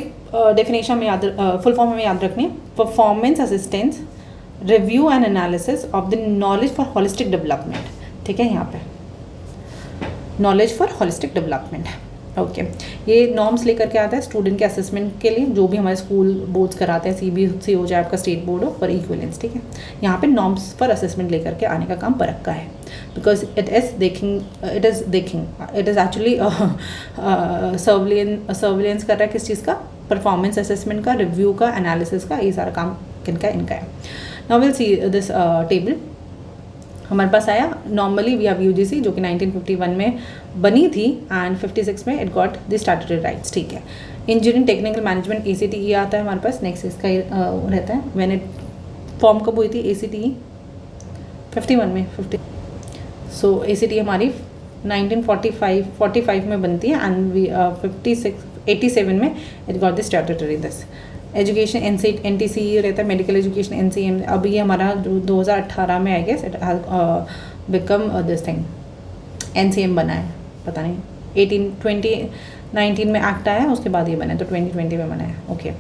डेफिनेशन में फुल फॉर्म में याद रखनी है, performance assistance review and analysis of the knowledge for holistic development. ठीक है, यहाँ पे knowledge for holistic development. Okay, ये नॉर्म्स लेकर के आता है स्टूडेंट के असेसमेंट के लिए, जो भी हमारे स्कूल बोर्ड्स कराते हैं, CBSE हो जाए आपका, स्टेट बोर्ड हो, फॉर इक्विवेलेंस। ठीक है, यहाँ पे नॉर्म्स फॉर असेसमेंट लेकर के आने का काम परख का है, because it is actually surveillance कर रहा है किस चीज़ का? परफॉर्मेंस असेसमेंट का, रिव्यू का, एनालिसिस का, ये सारा काम किनका? इनका है। Now will see this table हमारे पास आया। नॉर्मली वी हैव UGC जो कि 1951 में बनी थी, एंड 56 में it got the statutory rights. ठीक है, इंजीनियरिंग टेक्निकल मैनेजमेंट ACTE आता है हमारे पास। नेक्स्ट इसका रहता है व्हेन इट फॉर्म कब हुई थी ACTE? 51 में 50। सो ACTE हमारी 1945 में बनती है, एंड वी 87 में it got the statutory this. Education NTCE रहता है, मेडिकल एजुकेशन NCM। अभी ये हमारा 2018 में I guess it has become this thing NCM बना है, पता नहीं 2019 में एक्ट आया है, उसके बाद ये बना है, तो 2020 में बना है। ओके,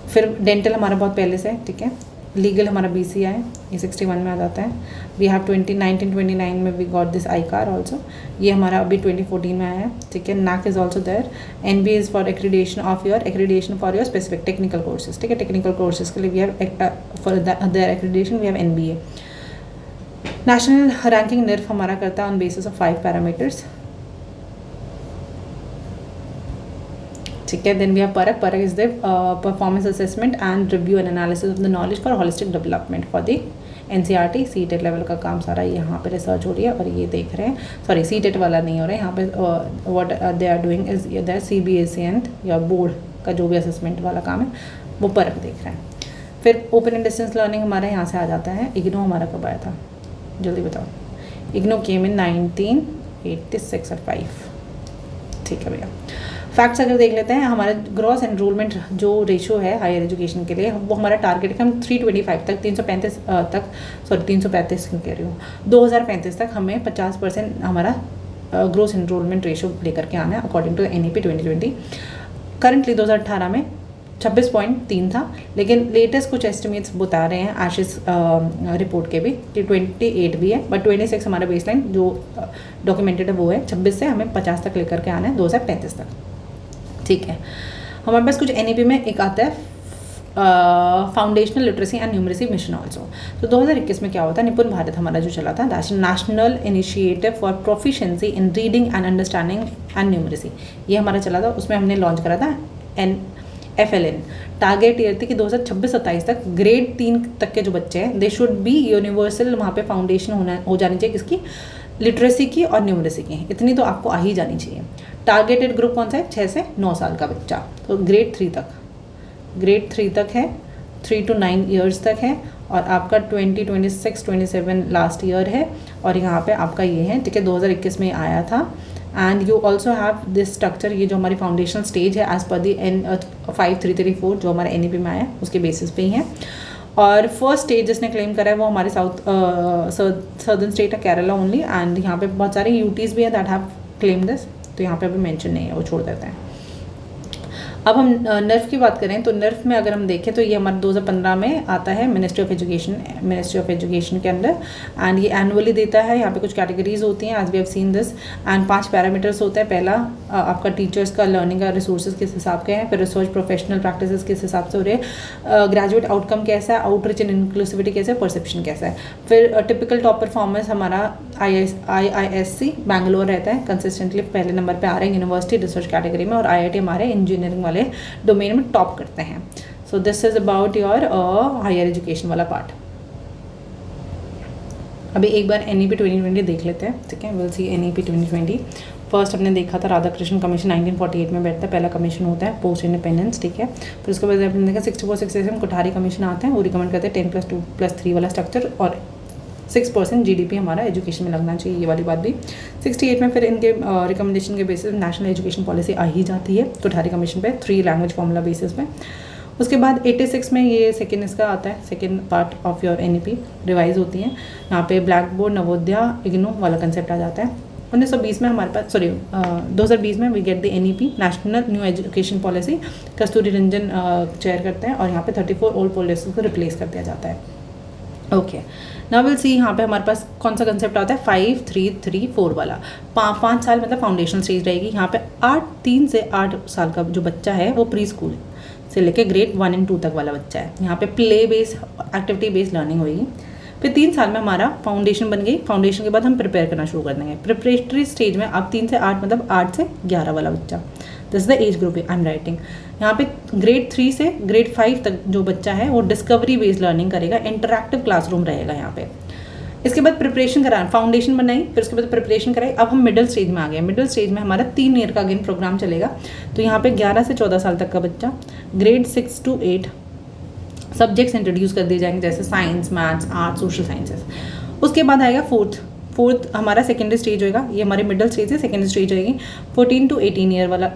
फिर डेंटल हमारा बहुत पहले से है। ठीक है, लीगल हमारा BCI है, ये 61 में आ जाता है। वी हैव 1929 में we got this ICAR also, ये हमारा अभी 2014 में आया है। ठीक है, NAC is also there. NB is for accreditation for your specific technical courses. ठीक है, टेक्निकल कोर्सेज के लिए we have for their accreditation we have NBA। National ranking NIRF हमारा करता है ऑन बेसिस ऑफ 5 पैरामीटर्स। ठीक है। देन वी हैव परक। परक is the performance assessment and review and analysis of the knowledge for holistic development for the NCERT CTET level का काम सारा यहाँ पे रिसर्च हो रही है। और ये देख रहे हैं, सॉरी CTET वाला नहीं हो रहा है यहाँ पे। What they are doing is that CBSE and या बोर्ड का जो भी असेसमेंट वाला काम है वो परक देख रहे हैं। फिर ओपन एंड डिस्टेंस लर्निंग हमारे यहाँ से आ जाता है। इग्नो हमारा कब आया था, जल्दी बताओ। इग्नो केम इन 1986 और 5, ठीक है भैया। फैक्ट्स अगर देख लेते हैं, हमारा ग्रॉस एनरोलमेंट जो रेशो है हायर एजुकेशन के लिए, वो हमारा टारगेट है कि हम 325 तक 335 तक, सॉरी 335 क्यों कह रही हूँ, 2035 तक हमें 50% हमारा ग्रॉस एनरोलमेंट रेशो लेकर के आना है अकॉर्डिंग टू NEP 2020। करंटली 2018 में 26.3 था, लेकिन लेटेस्ट कुछ एस्टिमेट्स बता रहे हैं एशिस रिपोर्ट के भी कि 28 भी है, बट 26 हमारा बेसलाइन जो डॉक्यूमेंटेड है वो है। 26 से हमें 50 तक लेकर के आना है 2035 तक, ठीक है। हमारे पास कुछ NEP में एक आता है foundational literacy and numeracy mission also. तो 2021 में क्या होता है, निपुण भारत हमारा जो चला था, national initiative for proficiency in reading and understanding and numeracy, ये हमारा चला था। उसमें हमने लॉन्च करा था FLN। टारगेट ये थी कि 2026-27 तक ग्रेड 3 तक के जो बच्चे हैं दे शुड बी यूनिवर्सल, वहाँ पे फाउंडेशन हो जानी चाहिए किसकी, लिटरेसी की और न्यूमरेसी की, इतनी तो आपको आ ही जानी चाहिए। टारगेटेड ग्रुप कौन सा है, 6 से 9 साल का बच्चा, तो ग्रेड 3 तक है, 3 to 9 ईयर्स तक है। और आपका 2026-27 लास्ट ईयर है, और यहाँ पे आपका ये है, ठीक है, 2021 में आया था। And you also have this structure, ये जो हमारी फाउंडेशनल स्टेज है एज पर दी N5334 जो हमारे NEP में आया उसके बेसिस पे ही है। और फर्स्ट स्टेज जिसने क्लेम करा है वो हमारे सदर्न स्टेट है, केरला ओनली। एंड यहाँ पे बहुत सारे UTs भी हैं दैट हैव क्लेम दिस, तो यहाँ पे अभी मेंशन नहीं है, वो छोड़ देते हैं। अब हम नर्फ की बात करें तो नर्फ में अगर हम देखें तो ये हमारा 2015 में आता है मिनिस्ट्री ऑफ एजुकेशन के अंदर। एंड ये एनुअली देता है, यहाँ पे कुछ कैटेगरीज होती हैं as we have seen this. And 5 parameters होते हैं। पहला आपका टीचर्स का लर्निंग का रिसोर्सेज किस हिसाब के हैं, फिर रिसर्च प्रोफेशनल प्रैक्टिसेस किस हिसाब से हो रहे हैं, ग्रेजुएट आउटकम कैसा है, आउटरीच एंड इंक्लूसिविटी कैसे है, परसेप्शन कैसा है। फिर टिपिकल टॉप परफॉर्मेंस हमारा IISc बैंगलोर रहता है, कंसिस्टेंटली पहले नंबर पर आ रहे हैं यूनिवर्सिटी रिसर्च कैटेगरी में, और IIT हमारे इंजीनियरिंग वाले डोमेन में टॉप करते हैं। So this is about your higher education वाला पार्ट। अभी एक बार NEP 2020 देख लेते हैं, ठीक है। Will see NEP 2020। फर्स्ट हमने देखा था राधा कृष्ण कमीशन 1948 में बैठता है, पहला कमीशन होता है पोस्ट इंडिपेंडेंस, ठीक है। फिर उसके बाद हमने देखा 64-67 कोठारी कमीशन आते हैं, वो रिकमेंड करते हैं 10+2+3 वाला स्ट्रक्चर, और 6% GDP हमारा एजुकेशन में लगना चाहिए, ये वाली बात भी। 68 में फिर इनके रिकमेंडेशन के बेसिस नेशनल एजुकेशन पॉलिसी आ ही जाती है कोठारी कमीशन पे 3 लैंग्वेज फॉर्मूला बेसिस पे। उसके बाद 86 में ये सेकेंड इसका आता है, second part of your NEP revise होती है। यहाँ पे ब्लैक बोर्ड, नवोदया, इग्नू वाला कंसेप्ट आ जाता है। 1920 में हमारे पास 2020 में we get the NEP national new education policy, Kasturi Rangan chair करते हैं, और यहाँ पे 34 ओल्ड पॉलिसी को रिप्लेस कर दिया जाता है। ओके, नाउ विल सी यहाँ पे हमारे पास कौन सा कंसेप्ट आता है, 5-3-3-4 वाला। 5 साल मतलब फाउंडेशनल स्टेज रहेगी। यहाँ पे 3 से 8 साल का जो बच्चा है वो प्री स्कूल से लेके ग्रेड 1 और 2 तक वाला बच्चा है। यहाँ पे play based, activity based learning होगी। फिर 3 साल में हमारा फाउंडेशन बन गई। फाउंडेशन के बाद हम प्रिपेयर करना शुरू कर देंगे। प्रिपरेटरी स्टेज में अब 3 से 8 मतलब 8 से 11 वाला बच्चा, this is the age group I am writing. यहाँ पे ग्रेड 3 से ग्रेड 5 तक जो बच्चा है वो डिस्कवरी बेस्ड लर्निंग करेगा, इंटरैक्टिव क्लासरूम रहेगा यहाँ पे। इसके बाद प्रिपरेशन कराएं, फाउंडेशन बनाई, फिर उसके बाद प्रिपरेशन कराई। अब हम मिडिल स्टेज में आ गए। मिडिल स्टेज में हमारा 3 ईयर का अगेन प्रोग्राम चलेगा। तो यहाँ पे 11 से 14 साल तक का बच्चा, ग्रेड 6 to 8 सब्जेक्ट्स इंट्रोड्यूस कर दिए जाएंगे, जैसे science, maths, arts, social sciences. उसके बाद आएगा फोर्थ हमारा सेकेंडरी स्टेज होएगा। ये हमारे मिडिल स्टेज से सेकेंडरी स्टेज होएगी। 14 to 18 ईयर वाला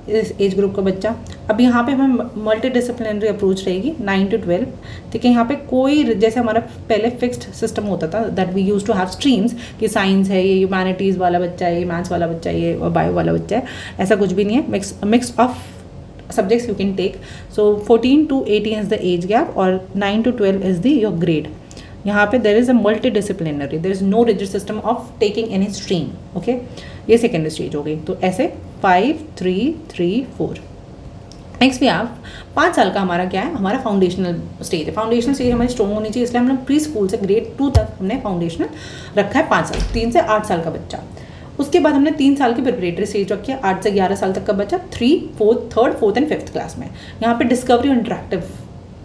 इस एज ग्रुप का बच्चा। अब यहाँ पे हमें मल्टी डिसिप्लिनरी अप्रोच रहेगी 9 to 12, ठीक है। यहाँ पे कोई, जैसे हमारा पहले फिक्स्ड सिस्टम होता था that we use to have streams, कि साइंस है, ये ह्यूमैनिटीज़ वाला बच्चा है, ये मैथ्स वाला बच्चा है, ये बायो वाला बच्चा है, ऐसा कुछ भी नहीं है। Mix of subjects you can take. So 14 to 18 is the age gap, और 9 to 12 is the your grade. यहाँ पे there is a multidisciplinary, there is no rigid system of taking any stream. Okay, ये second stage हो गई। तो ऐसे 5-3-3-4। Next भी आप 5 साल का हमारा क्या है, हमारा फाउंडेशनल स्टेज है। फाउंडेशनल स्टेज हमारी स्ट्रॉन्ग होनी चाहिए, इसलिए हमने प्री स्कूल से ग्रेड 2 तक हमने फाउंडेशनल रखा है 5 साल, 3 से 8 साल का बच्चा। उसके बाद हमने 3 साल की प्रिपरेटरी स्टेज रखी है, 8 से 11 साल तक का बच्चा 3, 4th एंड 5th क्लास में। यहाँ पे डिस्कवरी और इंटरेक्टिव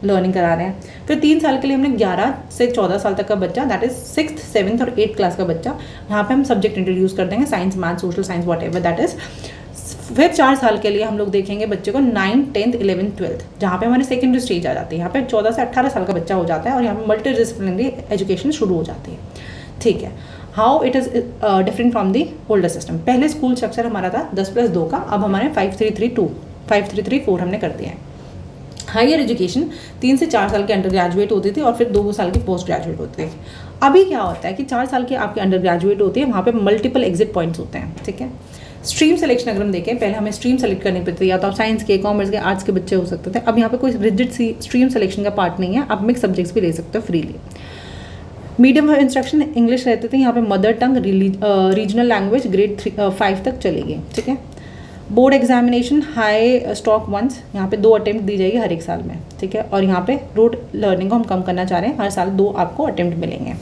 लर्निंग करा रहे हैं। फिर 3 साल के लिए हमने 11 से 14 साल तक का बच्चा, दैट इज 6th, 7th और 8th क्लास का बच्चा, यहाँ पे हम सब्जेक्ट इंट्रोड्यूस कर देंगे, science, math, social science, what ever that is. फिर 4 साल के लिए हम लोग देखेंगे बच्चे को 9th, 10th, 11th, 12th, जहाँ पे हमारे सेकेंडरी स्टेज आ जाती है। यहाँ पे 14 से 18 साल का बच्चा हो जाता है और यहाँ पे मल्टी डिसिप्लिनरी एजुकेशन शुरू हो जाती है, ठीक है। How it is different from the older system. पहले स्कूल स्ट्रक्चर हमारा था 10+2 का, अब हमारे 5-3-3-2, 5-3-3-4 हमने कर दिया है। हायर एजुकेशन 3 से 4 साल के अंडर ग्रेजुएट होती थी और फिर 2 साल की पोस्ट ग्रेजुएट होती थी। अभी क्या होता है कि 4 साल की आपके अंडर ग्रेजुएट होती है, वहाँ पे मल्टीपल एग्जिट पॉइंट्स होते हैं, ठीक है। स्ट्रीम सिलेक्शन अगर हम देखें, पहले हमें स्ट्रीम सेलेक्ट करनी पड़ती थी, या तो आप साइंस के, कॉमर्स के, आर्ट्स के बच्चे हो सकते थे। अब यहाँ पे कोई रिजिड सी स्ट्रीम सिलेक्शन का पार्ट नहीं है, आप मिक्स सब्जेक्ट्स भी ले सकते हो freely. Medium of instruction English रहते थे, यहाँ पे mother tongue, regional language grade 5 तक चलेगी, ठीक है। Board examination high stock ones, यहाँ पे 2 अटेम्प्ट दी जाएगी हर एक साल में, ठीक है। और यहाँ पे रोड लर्निंग को हम कम करना चाह रहे हैं, हर साल 2 आपको अटेम्प्ट मिलेंगे।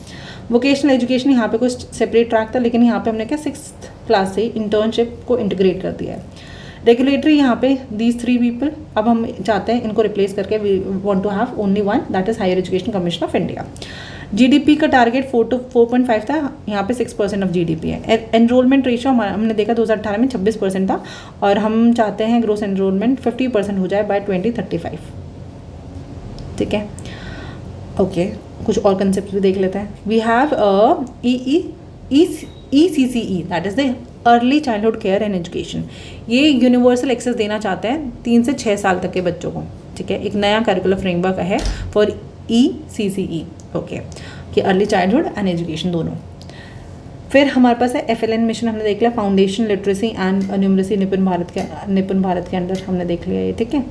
वोकेशनल एजुकेशन यहाँ पे कोई सेपरेट ट्रैक था, लेकिन यहाँ पे हमने क्या 6th क्लास से इंटर्नशिप को इंटीग्रेट कर दिया है। रेगुलेटरी यहाँ पे दीज 3 पीपल, अब हम चाहते हैं इनको रिप्लेस करके we want to have only one, that is higher education commission of India. GDP का टारगेट 4 to 4.5 था, यहाँ पे 6% ऑफ जीडीपी है। एनरोलमेंट रेशियो हमने देखा 2018 में 26% था, और हम चाहते हैं ग्रोस एनरोलमेंट 50% हो जाए बाय 2035, ठीक है। ओके, कुछ और कंसेप्ट भी देख लेते हैं। We have ECCE, that is the early childhood care and education. ये यूनिवर्सल एक्सेस देना चाहते हैं 3 से 6 साल तक के बच्चों को, ठीक है। एक नया करिकुलर फ्रेमवर्क है फॉर ECCE, ओके, कि अर्ली चाइल्डहुड एंड एजुकेशन दोनों। फिर हमारे पास है FLN मिशन, हमने देख लिया, फाउंडेशन लिटरेसी एंड न्यूमरेसी निपुण भारत के अंदर हमने देख लिया ये, ठीक है,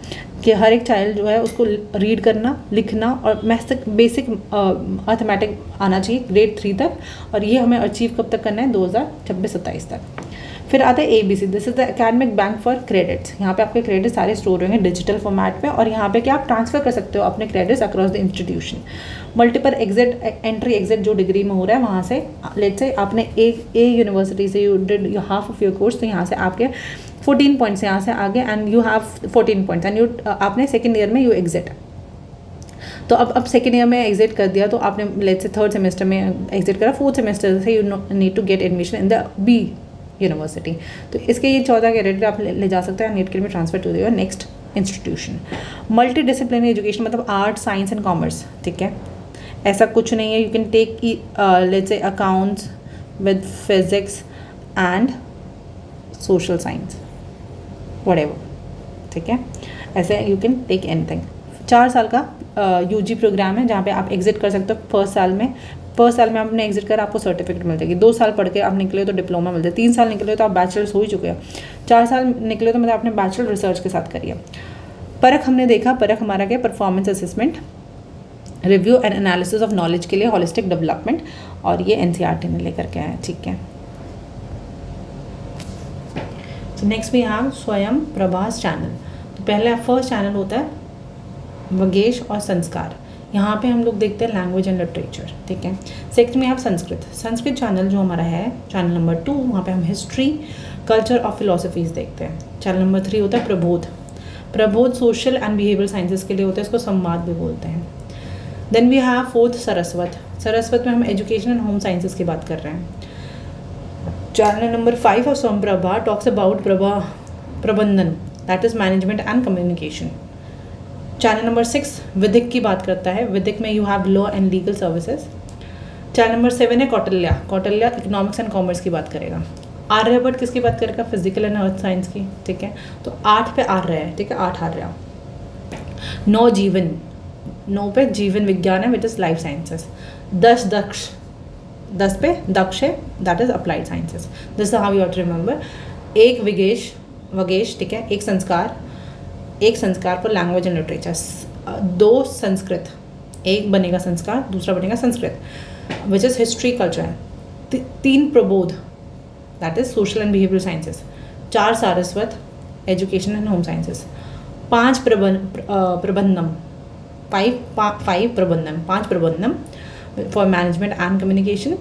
कि हर एक चाइल्ड जो है उसको रीड करना, लिखना और बेसिक अर्थमेटिक आना चाहिए ग्रेड 3 तक, और ये हमें अचीव कब तक करना है, 2026-27 तक। फिर आता है ABC, this is the academic bank for credits. यहाँ पे आपके क्रेडिट सारे स्टोर होंगे डिजिटल फॉर्मेट में, और यहाँ पे क्या आप ट्रांसफर कर सकते हो अपने credits across the institution. Multiple entry exit जो डिग्री में हो रहा है वहाँ से, लेट्स से आपने एक यूनिवर्सिटी से you did half of your course, तो यहाँ से आपके 14 पॉइंट्स यहाँ से आगे, and you have 14 points, and you आपने सेकेंड ईयर में यू एग्जिट। तो अब सेकेंड ईयर में एग्जिट कर दिया, तो आपने लेट्स से 3rd सेमेस्टर में एग्जिट करा, 4th सेमेस्टर से you need to get admission in the B university. तो इसके ये 14 कैरेट आप ले जा सकते हैं, नीट के में transfer to your next institution. Multidisciplinary education मतलब आर्ट, साइंस एंड कॉमर्स, ठीक है। ऐसा कुछ नहीं है, you can take let's say accounts with physics and social science whatever, ठीक है। ऐसे यू कैन टेक एनीथिंग। 4 साल का UG प्रोग्राम है, जहाँ पे आप एग्जिट कर सकते हो फर्स्ट साल में आपने एग्जिट कर आपको सर्टिफिकेट मिल जाएगी। 2 साल पढ़ के आप निकले तो डिप्लोमा मिल जाए, 3 साल निकले तो आप बैचलर्स हो ही चुके हो, 4 साल निकले तो मतलब आपने बैचलर रिसर्च के साथ करिए। परख हमने देखा, परख हमारा क्या, performance assessment, review and analysis of knowledge के लिए होलिस्टिक डेवलपमेंट, और ये NCERT में लेकर के आए, ठीक है। तो नेक्स्ट वी हैव स्वयं प्रभास चैनल। तो पहले फर्स्ट चैनल होता है वगेश और संस्कार, यहाँ पे हम लोग देखते हैं लैंग्वेज एंड लिटरेचर, ठीक है। सेकंड में आप संस्कृत चैनल जो हमारा है चैनल नंबर 2, वहाँ पे हम हिस्ट्री, कल्चर और फिलोसफीज देखते हैं। चैनल नंबर 3 होता है Prabodh social and behavioural sciences के लिए होता है, इसको संवाद भी बोलते हैं। Then we have 4th Saraswat में हम एजुकेशन एंड होम साइंसेस की बात कर रहे हैं। Channel number 5 of Swayamprabha talks about Prabandhan, that is management and communication. Channel number 6 Vidhik की बात करता है, विधिक में you have law and legal services. Channel number 7 है कौटिल्य इकोनॉमिक्स एंड कॉमर्स की बात करेगा। आर्यभट्ट किसकी बात करेगा, फिजिकल एंड अर्थ साइंस की, ठीक है। तो 8 पे आर्य है, ठीक है, 8 आर्य। 9 पे जीवन विज्ञान है, विच इज लाइफ साइंसेस। 10 पे दक्ष है, that is applied sciences. This how you have to remember. एक वगेश, ठीक है, एक संस्कार पर लैंग्वेज एंड लिटरेचर, 2 संस्कृत, एक बनेगा संस्कार, दूसरा बनेगा Sanskrit which is history culture. 3 Prabodh, that is social and behavioural sciences. 4 Saraswat, education and home sciences. 5 Prabandham, 5 Prabandham for management and communication.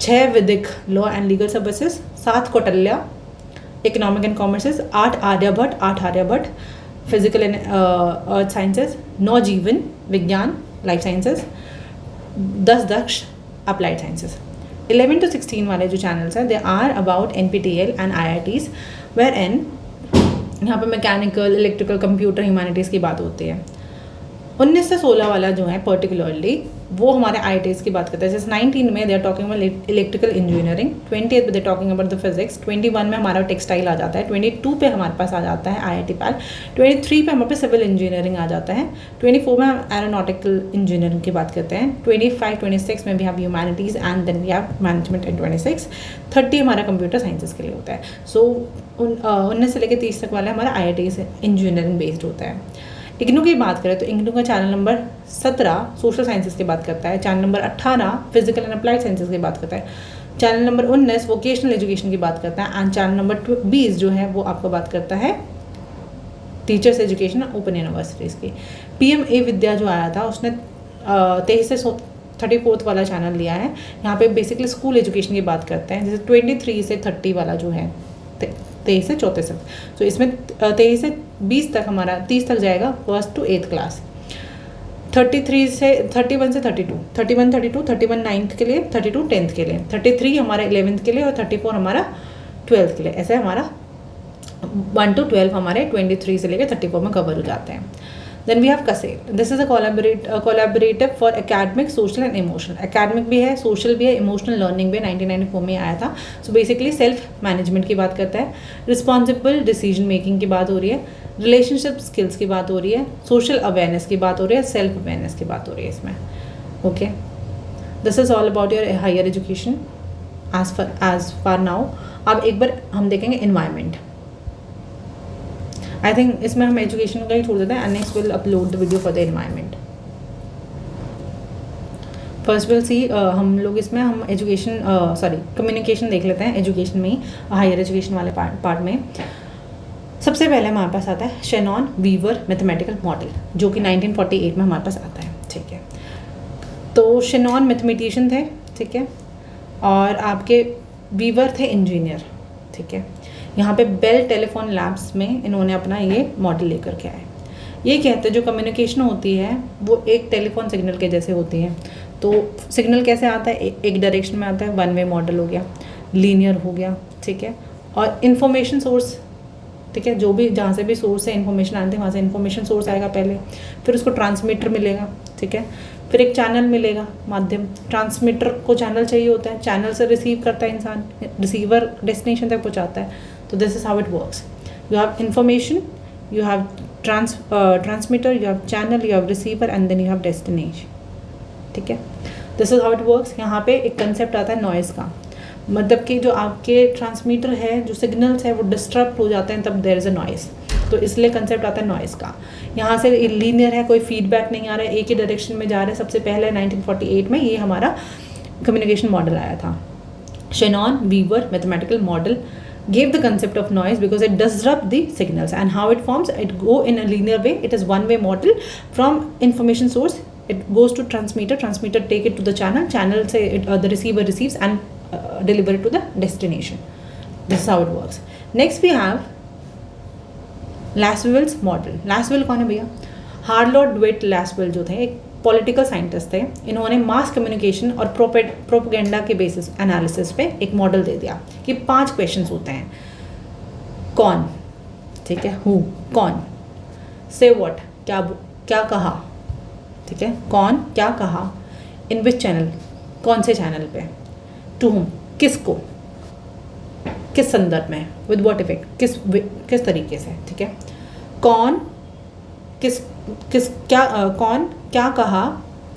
6 Vaidik law and legal services, 7 Kautilya economic and commerces, 8 Aryabhatta physical and earth sciences, 9 Jeevan Vigyan life sciences, 10 Daksh applied sciences. 11 to 16 वाले जो channels हैं they are about NPTEL and IITs where N यहाँ पे mechanical, electrical, computer, humanities की बात होती है। 19 से 16 वाला जो है पर्टिकुलरली वो हमारे IITs की बात करते हैं। जैसे 19 में they are talking about electrical engineering, 20 में they talking about the physics, 21 में हमारा टेक्सटाइल आ जाता है, 22 पे हमारे पास आ जाता है IIT पैल, 23 पे हमारे पास सिविल इंजीनियरिंग आ जाता है, 24 में हम एरोनॉटिकल इंजीनियरिंग की बात करते हैं, 25, 26 में भी हम humanities and then we have management in 26, 30 हमारा कंप्यूटर साइंसेज के लिए होता है। सो 19 से लेकर 30 तक वाला हमारा IIT से इंजीनियरिंग बेस्ड होता है। इग्नू की बात करें तो इग्नू का चैनल नंबर 17 सोशल साइंसेज की बात करता है, channel number 18 physical and applied sciences की बात करता है, चैनल नंबर 19 वोकेशनल एजुकेशन की बात करता है एंड चैनल नंबर 20 जो है वो आपको बात करता है टीचर्स एजुकेशन ओपन यूनिवर्सिटीज़ की। PMA विद्या जो आया था उसने 23 से 34 वाला चैनल लिया है। यहाँ पे बेसिकली स्कूल एजुकेशन की बात करते हैं, जैसे 23 से 30 वाला जो है 23 से 34 तक। तो इसमें 23 से 20 तक हमारा 30 तक जाएगा 1st to 8th क्लास, 31 से 32, 31 9th के लिए, 32 10th के लिए, 33 हमारा 11th के लिए और 34 हमारा 12th के लिए। ऐसे हमारा 1 to 12 हमारे 23 से लेकर 34 में कवर हो जाते हैं। Then we have CASEL, this is a collaborative for academic, social and emotional. Academic भी है, सोशल भी है, इमोशनल लर्निंग भी 1994 में आया था। सो बेसिकली सेल्फ मैनेजमेंट की बात करता है, रिस्पॉन्सिबल डिसीजन मेकिंग की बात हो रही है, रिलेशनशिप स्किल्स की बात हो रही है, सोशल अवेयरनेस की बात हो रही है, सेल्फ अवेयरनेस की बात हो रही है इसमें। Okay, this is all about your higher education as far now. अब एक बार हम देखेंगे इन्वायरमेंट। आई थिंक इसमें हम एजुकेशन का ही छोड़ देते हैं and next will upload the video for the environment. First will see हम लोग इसमें हम एजुकेशन कम्युनिकेशन देख लेते हैं एजुकेशन में ही, हायर एजुकेशन वाले पार्ट में। सबसे पहले हमारे पास आता है शेनॉन वीवर मैथमेटिकल मॉडल, जो कि 1948 में हमारे पास आता है। ठीक है, तो शेनॉन मैथमेटिशियन थे, ठीक है, और आपके वीवर थे इंजीनियर। ठीक है, यहाँ पे बेल टेलीफोन लैब्स में इन्होंने अपना ये मॉडल लेकर के आए। ये कहते हैं जो कम्युनिकेशन होती है वो एक टेलीफोन सिग्नल के जैसे होती है। तो सिग्नल कैसे आता है, एक डायरेक्शन में आता है, 1 वे मॉडल हो गया, लीनियर हो गया। ठीक है, और इन्फॉर्मेशन सोर्स, ठीक है, जो भी जहाँ से भी सोर्स से इन्फॉर्मेशन आते हैं वहाँ से इन्फॉर्मेशन सोर्स आएगा पहले, फिर उसको ट्रांसमीटर मिलेगा। ठीक है, फिर एक चैनल मिलेगा माध्यम, ट्रांसमीटर को चैनल चाहिए होता है, चैनल से रिसीव करता है इंसान, रिसीवर डेस्टिनेशन तक पहुँचाता है। तो this is how it works, you have information, you have transmitter, you have channel, you have receiver and then you have destination. ठीक है, this is how it works. यहाँ पे एक कंसेप्ट आता है नॉइज़ का, मतलब कि जो आपके ट्रांसमीटर है, जो सिग्नल्स है वो डिस्टर्ब हो जाते हैं, तब देयर इज़ अ नॉइज़, तो इसलिए कंसेप्ट आता है नॉइज़ का। यहाँ से लीनियर है, कोई फीडबैक नहीं आ रहा है, एक ही डायरेक्शन में जा रहा है। सबसे पहले 1948 में ये हमारा कम्युनिकेशन मॉडल आया था, Shannon Weaver mathematical model gave the concept of noise because it disrupt the signals. And how it forms, it go in a linear way, it is one way model from information source, it goes to transmitter, transmitter take it to the channel, channel say the receiver receives and deliver it to the destination. This is how it works. Next we have Lasswell's model. Lasswell कौन है भैया? हार्लोट ड्वेट लैसवेल जो थे एक political scientist थे, इन्होंने mass communication और propaganda के बेसिस एनालिसिस पे एक मॉडल दे दिया कि 5 क्वेश्चंस होते हैं। कौन, ठीक है, हु कौन, से व्हाट क्या कहा, ठीक है, कौन क्या कहा, इन विच चैनल कौन से चैनल पे, टू हुम किसको, किस संदर्भ में, विद व्हाट इफेक्ट किस तरीके से, ठीक है, कौन किस क्या कौन क्या कहा,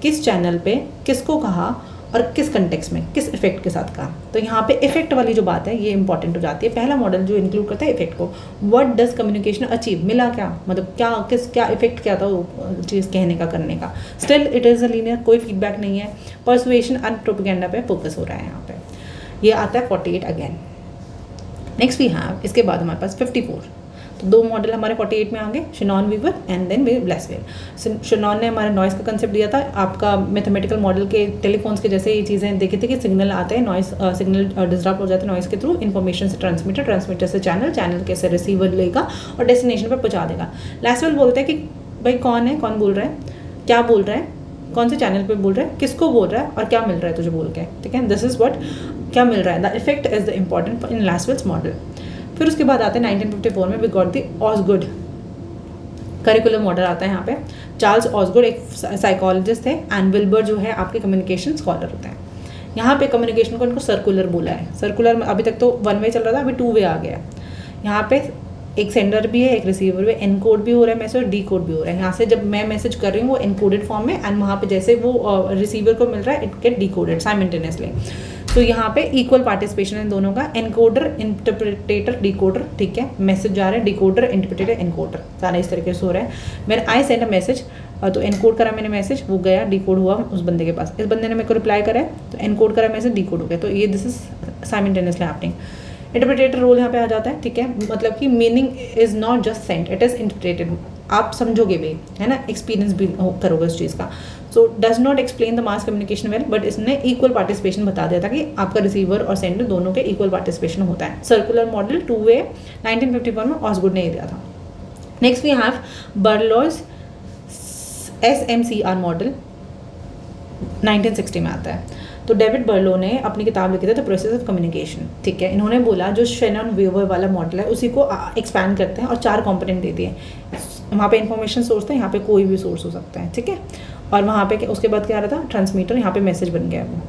किस चैनल पे, किसको कहा और किस कंटेक्स्ट में, किस इफेक्ट के साथ कहा। तो यहाँ पे इफेक्ट वाली जो बात है ये इंपॉर्टेंट हो जाती है। पहला मॉडल जो इंक्लूड करता है इफेक्ट को, व्हाट डज कम्युनिकेशन अचीव, मिला क्या, मतलब क्या इफेक्ट क्या था वो चीज़ कहने का, करने का। Still it is a linear, कोई फीडबैक नहीं है, परसुएशन एंड प्रोपेगेंडा पे फोकस हो रहा है यहाँ पे। ये आता है 48 अगेन। नेक्स्ट वी हैव, इसके बाद हमारे पास 54। तो 2 मॉडल हमारे 48 में आ गए, Shannon, Weaver and then Lasswell. Shannon ने हमारा नॉइस का कंसेप्ट दिया था, आपका मैथमेटिकल मॉडल के टेलीफोन्स के जैसे ये चीज़ें देखी थी कि सिग्नल आते हैं, नॉइस सिग्नल डिस्टर्ब हो जाते हैं नॉइस के थ्रू, इन्फॉर्मेशन से ट्रांसमीटर, ट्रांसमीटर से चैनल, चैनल के से रिसीवर लेगा और डेस्टिनेशन पर पहुँचा देगा। ब्लैसवेल बोलते हैं कि भाई कौन है, कौन बोल रहा है, क्या बोल रहा है, कौन से चैनल पे बोल रहा है, किसको बोल रहा है और क्या मिल रहा है तुझे बोल के, ठीक है। दिस इज व्हाट, क्या मिल रहा है, the effect is the important in Lasswell's model. फिर उसके बाद आते हैं 1954 में we got the Osgood circular model आता है यहाँ पे। चार्ल्स ऑसगुड एक साइकोलॉजिस्ट थे, एंड विल्बर जो है आपके कम्युनिकेशन स्कॉलर होते हैं। यहाँ पे कम्युनिकेशन को इनको सर्कुलर बोला है। सर्कुलर में अभी तक तो 1 वे चल रहा था, अभी 2 वे आ गया है। यहाँ पे एक सेंडर भी है, एक रिसीवर भी, एनकोड भी हो रहा है मैसेज और डीकोड भी हो रहा है। यहाँ से जब मैं मैसेज कर रही हूँ वो एनकोडेड फॉर्म में, एंड वहाँ पे जैसे वो रिसीवर को मिल रहा है इट गेट डीकोडेड साइमल्टेनियसली। तो यहाँ पे इक्वल पार्टिसिपेशन है दोनों का, एनकोडर इंटरप्रेटर डिकोडर, ठीक है। मैसेज जा रहा है, डिकोडर इंटरप्रेटर एनकोडर, सारा इस तरीके से हो रहा है। मैंने आई सेंड अ मैसेज, तो एनकोड करा मैंने मैसेज, वो गया डिकोड हुआ उस बंदे के पास, इस बंदे ने मेरे को रिप्लाई करा है तो एनकोड करा मैसेज, डिकोड हो गया। तो ये this is simultaneously happening. Interpreter role यहाँ पे आ जाता है, ठीक है। मतलब कि meaning is not just sent, it is interpreted. आप समझोगे भी, है ना, एक्सपीरियंस भी करोगे उस चीज़ का। So does not explain the mass communication well, but इसने इक्वल पार्टिसिपेशन बता दिया था कि आपका रिसीवर और सेंडर दोनों के इक्वल पार्टिसिपेशन होता है। सर्कुलर मॉडल 2 वे 1951 में ऑसगुड ने दिया था। Next we have Berlo's SMCR model 1960 में आता है। तो डेविड बर्लो ने अपनी किताब लिखी थी द प्रोसेस ऑफ कम्युनिकेशन, ठीक है। इन्होंने बोला जो शेनॉन वीवर वाला मॉडल है उसी को एक्सपैंड करते हैं और 4 कंपोनेंट दे दिए। वहाँ पे इन्फॉर्मेशन सोर्स था, यहाँ पे कोई भी सोर्स हो सकता है, ठीक है। और वहाँ पे उसके बाद क्या आ रहा था, ट्रांसमीटर, यहाँ पे मैसेज बन गया वो।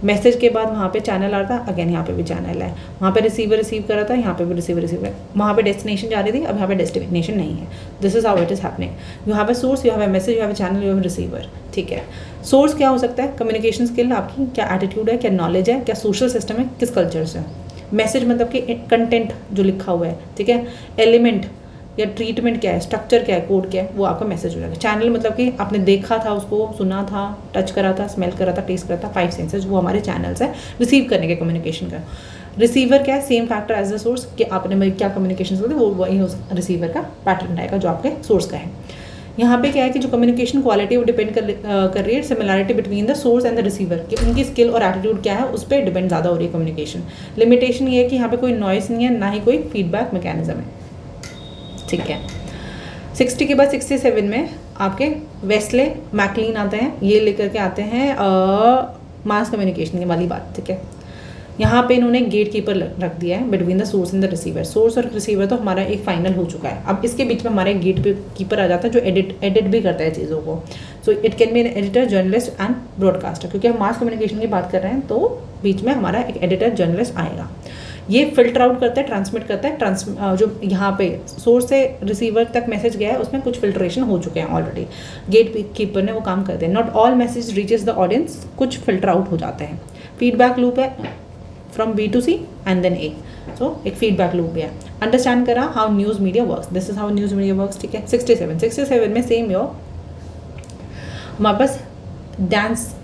मैसेज के बाद वहाँ पे चैनल आ रहा था, अगेन यहाँ पे भी चैनल है। वहाँ पे रिसीवर रिसीव कर रहा था, यहाँ पे भी रिसीवर रिसीव है। वहाँ पे डेस्टिनेशन जा रही थी, अब यहाँ पे डेस्टिनेशन नहीं है। This is how it is happening. You have a source, you have a message, you have a channel, you have a receiver, ठीक है। सोर्स क्या हो सकता है, कम्युनिकेशन स्किल आपकी, क्या एटीट्यूड है, क्या नॉलेज है, क्या सोशल सिस्टम है, किस कल्चर से। मैसेज मतलब कि कंटेंट जो लिखा हुआ है, ठीक है। एलिमेंट या ट्रीटमेंट क्या है, स्ट्रक्चर क्या है, कोड क्या है, वो आपका मैसेज हो जाएगा। चैनल मतलब कि आपने देखा था उसको, सुना था, टच करा था, स्मेल करा था, टेस्ट करा था, 5 सेंसेस, वो हमारे चैनल्स है रिसीव करने के कम्युनिकेशन का। रिसीवर क्या है, same factor as the source, कि आपने क्या कम्युनिकेशन करते वो वही रिसीवर का पैटर्न आएगा जो आपके सोर्स का है। यहाँ पे क्या है कि जो कम्युनिकेशन क्वालिटी वो डिपेंड कर रही है similarity between the source and the receiver, कि उनकी स्किल और एटीट्यूड क्या है उस पर डिपेंड ज़्यादा हो रही है कम्युनिकेशन। लिमिटेशन ये है कि यहाँ पे कोई नॉइस नहीं है, ना ही कोई फीडबैक मैकेनिज्म है, ठीक है। 60 के बाद 67 में आपके वेस्ले मैकलीन आते हैं, ये लेकर के आते हैं मास कम्युनिकेशन की वाली बात, ठीक है। यहाँ पे इन्होंने गेट कीपर रख दिया है between the source and the receiver. Source और रिसीवर तो हमारा एक फाइनल हो चुका है, अब इसके बीच में हमारा एक गेट कीपर आ जाता है जो एडिट भी करता है चीज़ों को। So it can be an editor, journalist and broadcaster, क्योंकि हम मास कम्युनिकेशन की बात कर रहे हैं तो बीच में हमारा एक एडिटर, जर्नलिस्ट आएगा। ये फिल्टर आउट करता है, ट्रांसमिट करता है, जो यहाँ पे सोर्स से रिसीवर तक मैसेज गया है उसमें कुछ फिल्ट्रेशन हो चुके हैं ऑलरेडी, गेट कीपर ने वो काम करते हैं। Not all message reaches the audience, कुछ फिल्टर आउट हो जाते हैं। फीडबैक लूप है from B to C and then A, so एक फीडबैक लूप भी है। अंडरस्टैंड करा how news media works, this is how news media works, ठीक है। 67 में सेम यो हमारे पास डांस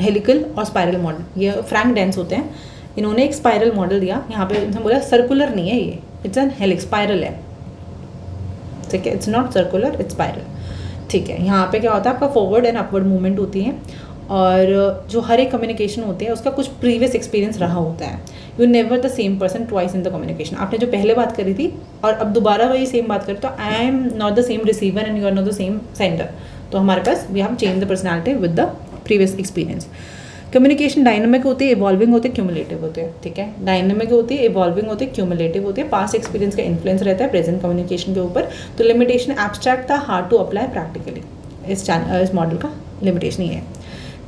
हेलिकल और स्पाइरल मॉडल, ये फ्रैंक डांस होते हैं। इन्होंने एक स्पाइरल मॉडल दिया, यहाँ पे इन्होंने बोला सर्कुलर नहीं है ये, इट्स एन हेलिक्स, स्पाइरल है, ठीक है। It's not circular, it's spiral, ठीक है। यहाँ पे क्या होता है, आपका फॉरवर्ड एंड अपवर्ड मूवमेंट होती है, और जो हर एक कम्युनिकेशन होती है उसका कुछ प्रीवियस एक्सपीरियंस रहा होता है। You never the same person twice in the communication. आपने जो पहले बात करी थी और अब दोबारा वही सेम बात करें तो I am not the same receiver and you are not the same sender, तो हमारे पास we have change the personality with the previous experience. Communication dynamic होती है, इवॉल्विंग होती है, क्यूमुलेटिव होते हैं, ठीक है। डायनामिक होती है, इवॉल्विंग होती है, क्यूमुलेटिव होती है। पास्ट एक्सपीरियंस का इन्फ्लुएंस रहता है प्रेजेंट कम्युनिकेशन के ऊपर। तो लिमिटेशन एब्स्ट्रैक्ट था, हार्ड टू अप्लाई प्रैक्टिकली, इस मॉडल का लिमिटेशन ही है।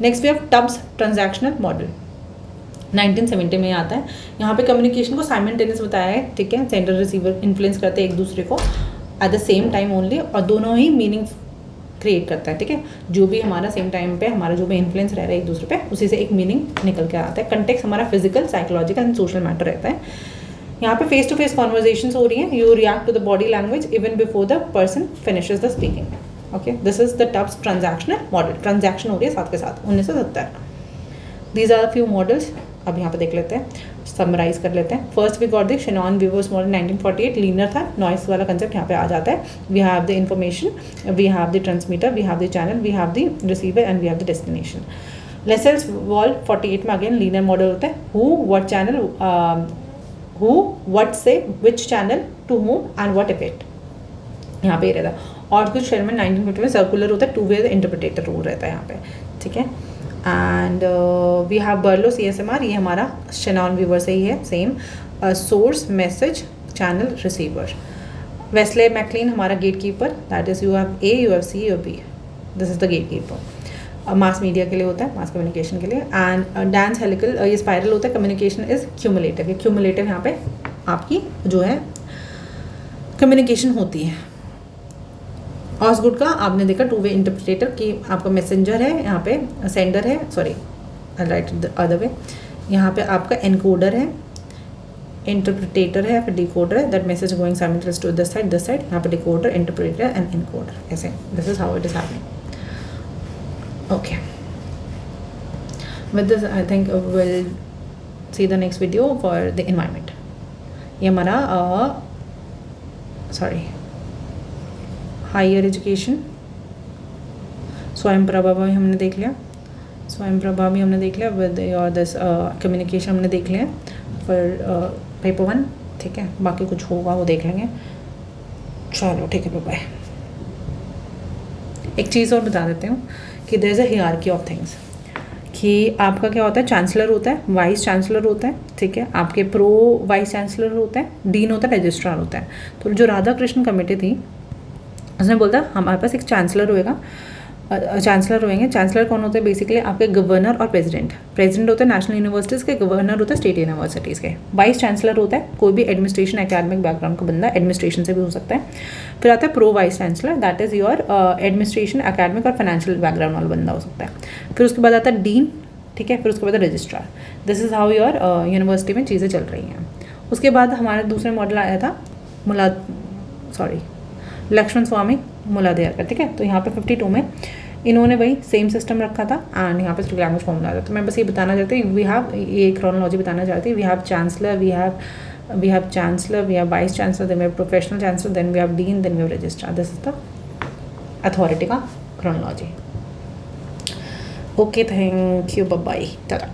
Next we have Tubbs transactional model, 1970 में आता है। यहाँ पे कम्युनिकेशन को साइमल्टेनियस बताया है, ठीक है। सेंडर रिसीवर इन्फ्लुएंस करते हैं एक दूसरे को at the same time only, और दोनों ही मीनिंग क्रिएट करता है, ठीक है। जो भी हमारा सेम टाइम पे हमारा जो भी इन्फ्लुएंस रह रहा है एक दूसरे पे, उसी से एक मीनिंग निकल के आता है। कंटेक्स्ट हमारा physical, psychological and social matter रहता है। यहाँ पे फेस टू फेस कॉन्वर्जेशन हो रही है, you react to the body language even before the person finishes the speaking, okay. This is the Tubbs transactional model, transaction हो रही है साथ के साथ 1970। दीज आर फ्यू मॉडल्स अब यहाँ पे देख लेते हैं, समराइज कर लेते हैं। First we got the Shannon Weaver's model 1948, linear था, नॉइस वाला कंसेप्ट यहाँ पे आ जाता है। We have the information, we have the transmitter, we have the channel, we have the receiver and we have the destination. Lasswell 48 में again linear model होता है, who what channel, who what से which channel to whom and what effect, यहाँ पे ये रहता है। और कुछ शेरमैन 1950 में सर्कुलर होता है, टू वे इंटरप्रिटेटर रूल रहता है यहाँ पे, ठीक है। And we have Berlo CSMR, ये हमारा शेनॉन वीवर से ही है, same source message channel receiver. Westley MacLean हमारा gatekeeper, that is you have A, you have C, you have B, this is the gatekeeper. Mass media के लिए होता है, मास कम्युनिकेशन के लिए। एंड डांस हेलिकल, ये spiral होता है, कम्युनिकेशन इज क्यूमुलेटिव, ये क्यूमुलेटिव यहाँ पे आपकी जो है कम्युनिकेशन होती है। ऑसगुड का आपने देखा टू वे इंटरप्रिटेटर की, आपका मैसेंजर है, यहाँ पे सेंडर है, sorry right the other way, यहाँ पे आपका एनकोडर है, इंटरप्रिटेटर है, फिर डिकोडर है, that message going simultaneous to this side, यहाँ पे डिकोडर, इंटरप्रेटर एंड एनकोडर, ऐसे this is how it is happening. Okay, with this I think will see the next video for the environment. ये हमारा sorry higher education, स्वयं प्रभा भी हमने देख लिया, स्वयं प्रभा भी हमने देख लिया, विद और दिस कम्युनिकेशन हमने देख लिया फॉर पेपर 1, ठीक है। बाकी कुछ होगा वो देख लेंगे, चलो ठीक है, बाय। एक चीज़ और बता देती हूँ कि there is a hierarchy of things, कि आपका क्या होता है, चांसलर होता है, वाइस चांसलर होता है, ठीक है, आपके प्रो वाइस चांसलर होता है, डीन होता है, रजिस्ट्रार होता है। तो जो राधा कृष्ण कमेटी थी उसने बोलता हमारे पास एक चांसलर होएगा, चांसलर होएंगे। चांसलर कौन होते हैं, बेसिकली आपके गवर्नर और प्रेसिडेंट। प्रेसिडेंट होते हैं नेशनल यूनिवर्सिटीज़ के, गवर्नर होता है स्टेट यूनिवर्सिटीज़ के। वाइस चांसलर होता है कोई भी एडमिनिस्ट्रेशन एकेडमिक बैकग्राउंड का बंदा, एडमिनिस्ट्रेशन से भी हो सकता है। फिर आता है pro vice chancellor, that is your administration academic और फाइनेंशियल बैकग्राउंड वाला बंदा हो सकता है। फिर उसके बाद आता है डीन, ठीक है, फिर उसके बाद registrar. This is how your university में चीज़ें चल रही हैं। उसके बाद हमारा दूसरा मॉडल आया था लक्ष्मण स्वामी मुलाधियार का, ठीक है। तो यहाँ पे 52 में इन्होंने वही सेम सिस्टम रखा था एंड यहाँ पे स्ट्रिक्ट लैंग्वेज फॉर्मूला था। तो मैं बस ये बताना चाहती हूँ, वी हैव ये क्रोनोलॉजी बताना चाहती हूँ। We have chancellor, we have chancellor, we have vice chancellor, then we have professional chancellor, then we have dean, then we have registrar. This is the authority का chronology. Okay, thank you, bye bye, Tata.